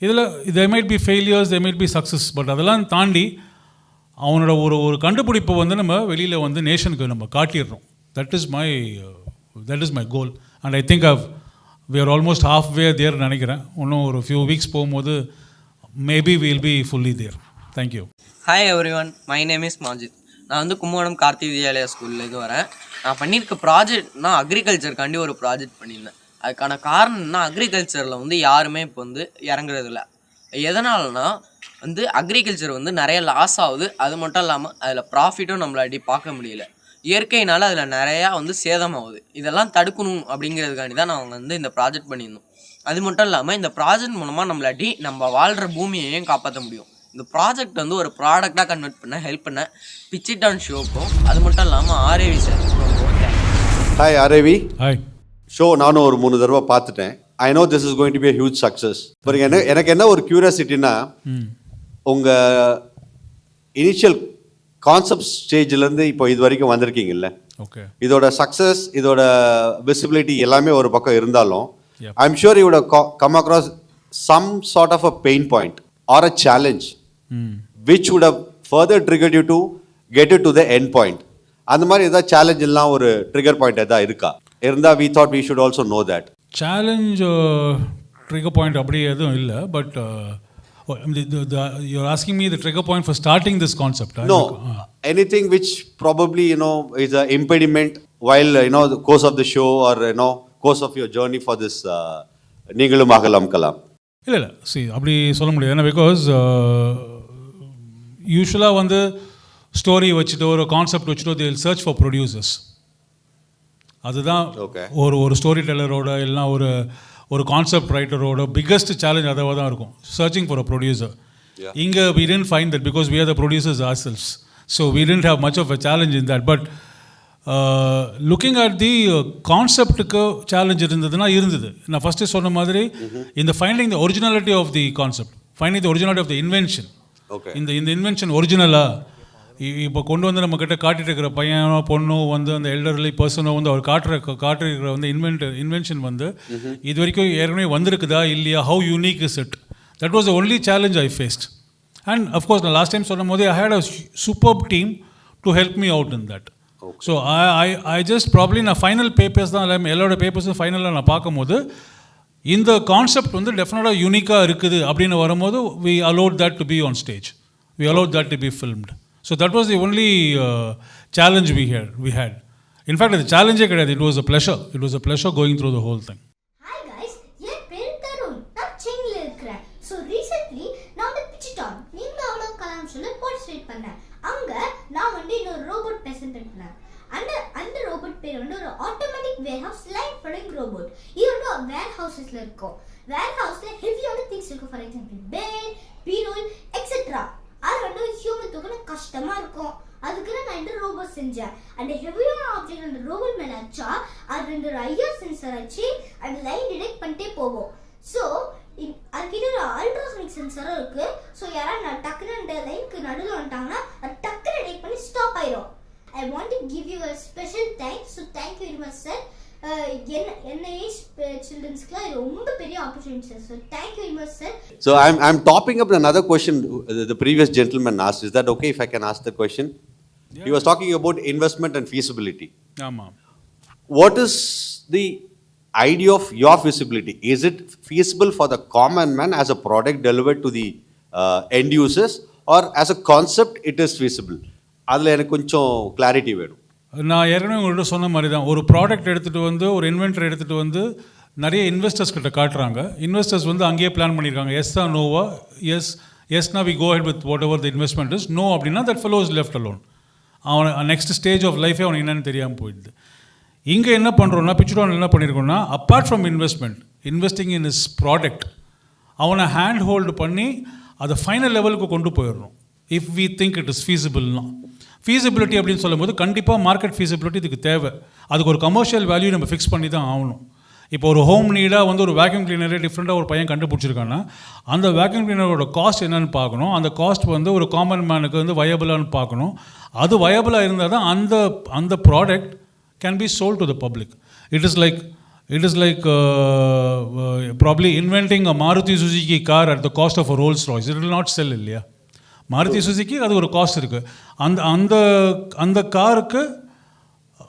இதில் there might be failures, there might be success, but அதெல்லாம் தாண்டி அவனோட ஒரு கண்டுபிடிப்பை வந்து நம்ம வெளியில் வந்து நேஷனுக்கு நம்ம காட்டிடுறோம். That is my goal. And I think we are almost halfway there நினைக்கிறேன். இன்னும் ஒரு few weeks போகும்போது maybe we'll be fully there. Thank you. Hi everyone, my name is Majid. நான் வந்து கும்பகோணம் கார்த்தி வித்யாலயா ஸ்கூல்லேருந்து வரேன். நான் பண்ணியிருக்க ப்ராஜெக்ட்னா அக்ரிகல்ச்சருக்காண்டி ஒரு ப்ராஜெக்ட் பண்ணியிருந்தேன். அதுக்கான காரணம்னா அக்ரிகல்ச்சரில் வந்து யாருமே இப்போ வந்து இறங்குறதில்ல. எதனாலனா வந்து அக்ரிகல்ச்சர் வந்து நிறைய லாஸ் ஆகுது. அது மட்டும் இல்லாமல் அதில் ப்ராஃபிட்டும் நம்மளாட்டி பார்க்க முடியல. இயற்கையினால் அதில் நிறையா வந்து சேதமாகுது. இதெல்லாம் தடுக்கணும் அப்படிங்கிறதுக்காண்டி தான் நாங்கள் வந்து இந்த ப்ராஜெக்ட் பண்ணியிருந்தோம். அது மட்டும் இல்லாமல் இந்த ப்ராஜெக்ட் மூலமாக நம்மளாட்டி நம்ம வாழ்கிற பூமியையும் காப்பாற்ற முடியும். இந்த ப்ராஜெக்ட் வந்து ஒரு ப்ராடக்டாக கன்வெர்ட் பண்ண ஹெல்ப் பண்ண பிச்சிட்டான் ஷோக்கும் அது மட்டும் இல்லாமல் R A V sir. Hi R A V. Hi. Show நானும் ஒரு 3 தடவை பார்த்துட்டேன். I know this is going to be a huge success. இப்போ எனக்கு என்ன ஒரு கியூரியாசிட்டினா, உங்கள் இனிஷியல் கான்செப்ட் ஸ்டேஜ்லேருந்து இப்போ இது வரைக்கும் வந்திருக்கீங்கல்ல, ஓகே, இதோட சக்ஸஸ், இதோட விசிபிலிட்டி எல்லாமே ஒரு பக்கம் இருந்தாலும் I am sure you would come across some sort of a pain point or a challenge which would have further triggered you to get it to the end point. அந்த மாதிரி ஏதாவது challenge எல்லாம் ஒரு trigger point எதாவது இருக்கா? இருந்தால் we thought we should also know that. Challenge trigger point அப்படி எதுவும் இல்லை. But you're asking me the trigger point for starting this concept? No, anything which probably is an impediment while the course of the show or course of your journey for this நீங்களும் ஆகலாம் கலாம். இல்லை see அப்படி சொல்ல முடியாது. ஏன்னா because யூஸ்வலாக வந்து story வச்சுட்டோ ஒரு concept வச்சுட்டோ they will search for producers. அதுதான் ஒரு ஸ்டோரி டெல்லரோட இல்லைனா ஒரு கான்செப்ட் ரைட்டரோட பிக்கஸ்ட் சேலஞ்ச் அதாக தான் இருக்கும், சர்ச்சிங் ஃபார் அ ப்ரொடியூசர். இங்கே we didn't find that because we are the producers ourselves, so we didn't have much of a challenge in that. But looking at the கான்செப்டுக்கு challenge இருந்தது. நான் first சொன்ன மாதிரி இந்த finding the originality of the concept, finding the originality of the invention. இந்த invention ஒரிஜினலாக இப்போ கொண்டு வந்து நம்மக்கிட்ட காட்டிட்டு இருக்கிற பையனோ பொண்ணோ வந்து அந்த எல்டர்லி பர்சனோ வந்து அவர் காட்டுற வந்து இன்வென்ஷன் வந்து இது வரைக்கும் ஏற்கனவே வந்திருக்குதா இல்லையா, how unique is it? That was the only challenge I faced. And of course நான் லாஸ்ட் டைம் சொன்னும் போது I had a super team to help me out in that. So I just probably நான் ஃபைனல் பேப்பர்ஸ் தான் எல்லாரோட பேப்பர்ஸும் ஃபைனலில் நான் பார்க்கும்போது இந்த concept வந்து டெஃபினட்டாக யூனிக்காக இருக்குது அப்படின்னு வரும்போது we allowed that to be on stage, we allowed that to be filmed. So that was the only challenge we had. In fact, the challenge கிடையாது, it was a pleasure going through the whole thing. Hi guys, என் பேர் தருண், நான் சென்னையில இருக்கிறேன். So recently நான் வந்து பிச்சிட்டான் நீங்களும் அவ்வளோ கலாம் சொல்லி பார்ட்டிசிபேட் பண்ணேன். அங்கே நான் வந்து இன்னொரு ரோபோட் ப்ரெசென்ட் பண்ணேன். அந்த ரோபோட் பேர் வந்து ஒரு automatic warehouse line folding robot. இது வந்து வேர்ஹவுஸஸ்ல இருக்கும். வேர்ஹவுஸ்ல ஹெவியான திங்ஸ் இருக்கும். ஃபார் எக்ஸாம்பிள் பெட், பீரோல் எக்ஸெட்ரா. அது வந்து ஹியூமன் தூக்க கஷ்டமா இருக்கும். அதுக்கு நான் இந்த ரோபோட் செஞ்சேன். அந்த ஹெவியான ஆப்ஜெக்ட் அந்த ரோபோட் மேல வச்சா அது 2 ஐஆர் சென்சார் வச்சு அந்த லைன் டிடெக்ட் பண்ணிட்டே போகும். ஸோ அதுக்கிட்ட ஒரு அல்ட்ராசோனிக் சென்சாரும் இருக்கு. ஸோ யாராவது டக்குன்னு அந்த லைனுக்கு நடுவில் வந்துட்டாங்கன்னா அது டக்குன்னு டிடெக்ட் பண்ணி ஸ்டாப் ஆயிடும். I want to give you a special thanks. So thank you very much sir. என்ன ஏஜ் சில்ட்ரன்ஸ்க்குலாம் இது ரொம்ப பெரிய opportunity sir. So thank you very much sir. So I'm topping up another question the previous gentleman asked. Is that okay if I can ask the question? Yeah. He was talking about investment and feasibility. ஆமாம். What is the idea of your feasibility? Is it feasible for the common man as a product delivered to the end users, or as a concept it is feasible? அதில் எனக்கு கொஞ்சம் clarity வேணும். நான் ஏற்கனவே உங்கள்கிட்ட சொன்ன மாதிரி தான், ஒரு ப்ராடக்ட் எடுத்துகிட்டு வந்து ஒரு இன்வென்டர் எடுத்துகிட்டு வந்து நிறைய இன்வெஸ்டர்ஸ் கிட்ட காட்டுறாங்க. இன்வெஸ்டர்ஸ் வந்து அங்கேயே பிளான் பண்ணியிருக்காங்க, எஸ் தான் நோவா, எஸ்னா we go ahead with whatever the investment is, no அப்படின்னா that fellow is left alone. அவன் நெக்ஸ்ட் ஸ்டேஜ் ஆஃப் லைஃபே அவனுக்கு என்னென்னு தெரியாமல் போயிடுது. இங்கே என்ன பண்ணுறோன்னா பிச்சிட்டான் என்ன பண்ணியிருக்கோன்னா, apart from investing in his product, அவனை ஹேண்ட் ஹோல்டு பண்ணி அதை ஃபைனல் லெவலுக்கு கொண்டு போயிடணும். If we think it is ஃபீஸிபிள்னா, ஃபீஸிபிலிட்டி அப்படின்னு சொல்லும்போது கண்டிப்பாக மார்க்கெட் ஃபீஸிபிலிட்டி இதுக்கு தேவை. அதுக்கு ஒரு கமர்ஷியல் வேல்யூ நம்ம ஃபிக்ஸ் பண்ணி தான் ஆகணும். இப்போ ஒரு ஹோம் நீடாக வந்து ஒரு வேக்யூம் கிளீனரே டிஃப்ரெண்ட்டாக ஒரு பையன் கண்டுபிடிச்சிருக்கான்னா அந்த வேக்யூம் கிளீனரோட காஸ்ட் என்னென்னு பார்க்கணும். அந்த காஸ்ட் வந்து ஒரு காமன் மேனுக்கு வந்து வயபிளான்னு பார்க்கணும். அது வயபிளாக இருந்தால் தான் அந்த product can be sold to the public. It is like probably inventing a Maruti Suzuki car at the cost of a Rolls Royce. It will not sell இல்லையா? மாருதி சுசுகி அது ஒரு காஸ்ட் இருக்குது. அந்த காருக்கு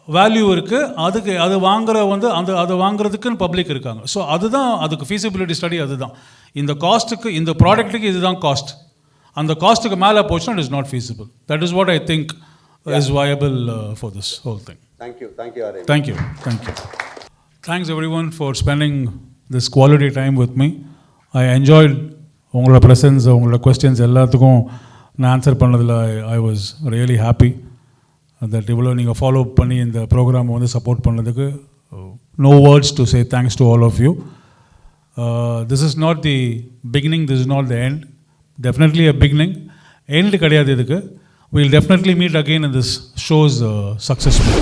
வேல்யூ இருக்குது, அதுக்கு அது வாங்குற வந்து அதை வாங்குறதுக்குன்னு பப்ளிக் இருக்காங்க. ஸோ அதுதான் அதுக்கு ஃபீஸிபிலிட்டி ஸ்டடி. அதுதான் இந்த காஸ்ட்டுக்கு, இந்த ப்ராடக்ட்டுக்கு இதுதான் காஸ்ட். அந்த காஸ்ட்டுக்கு மேலே போச்சுன்னா it is not feasible. That is what I think is viable for this whole thing. Thank you. Thanks everyone for spending this quality time with me. I enjoyed உங்களோட ப்ரெசன்ஸ், உங்களோட questions எல்லாத்துக்கும் நான் ஆன்சர் பண்ணதில் I was really happy that இவ்வளோ நீங்கள் follow பண்ணி இந்த ப்ரோக்ராமை வந்து சப்போர்ட் பண்ணதுக்கு. No words to say thanks to all of you. This is not the beginning, this is not the end. Definitely a beginning. End கிடையாது இதுக்கு. We'll definitely meet again in this show's successful.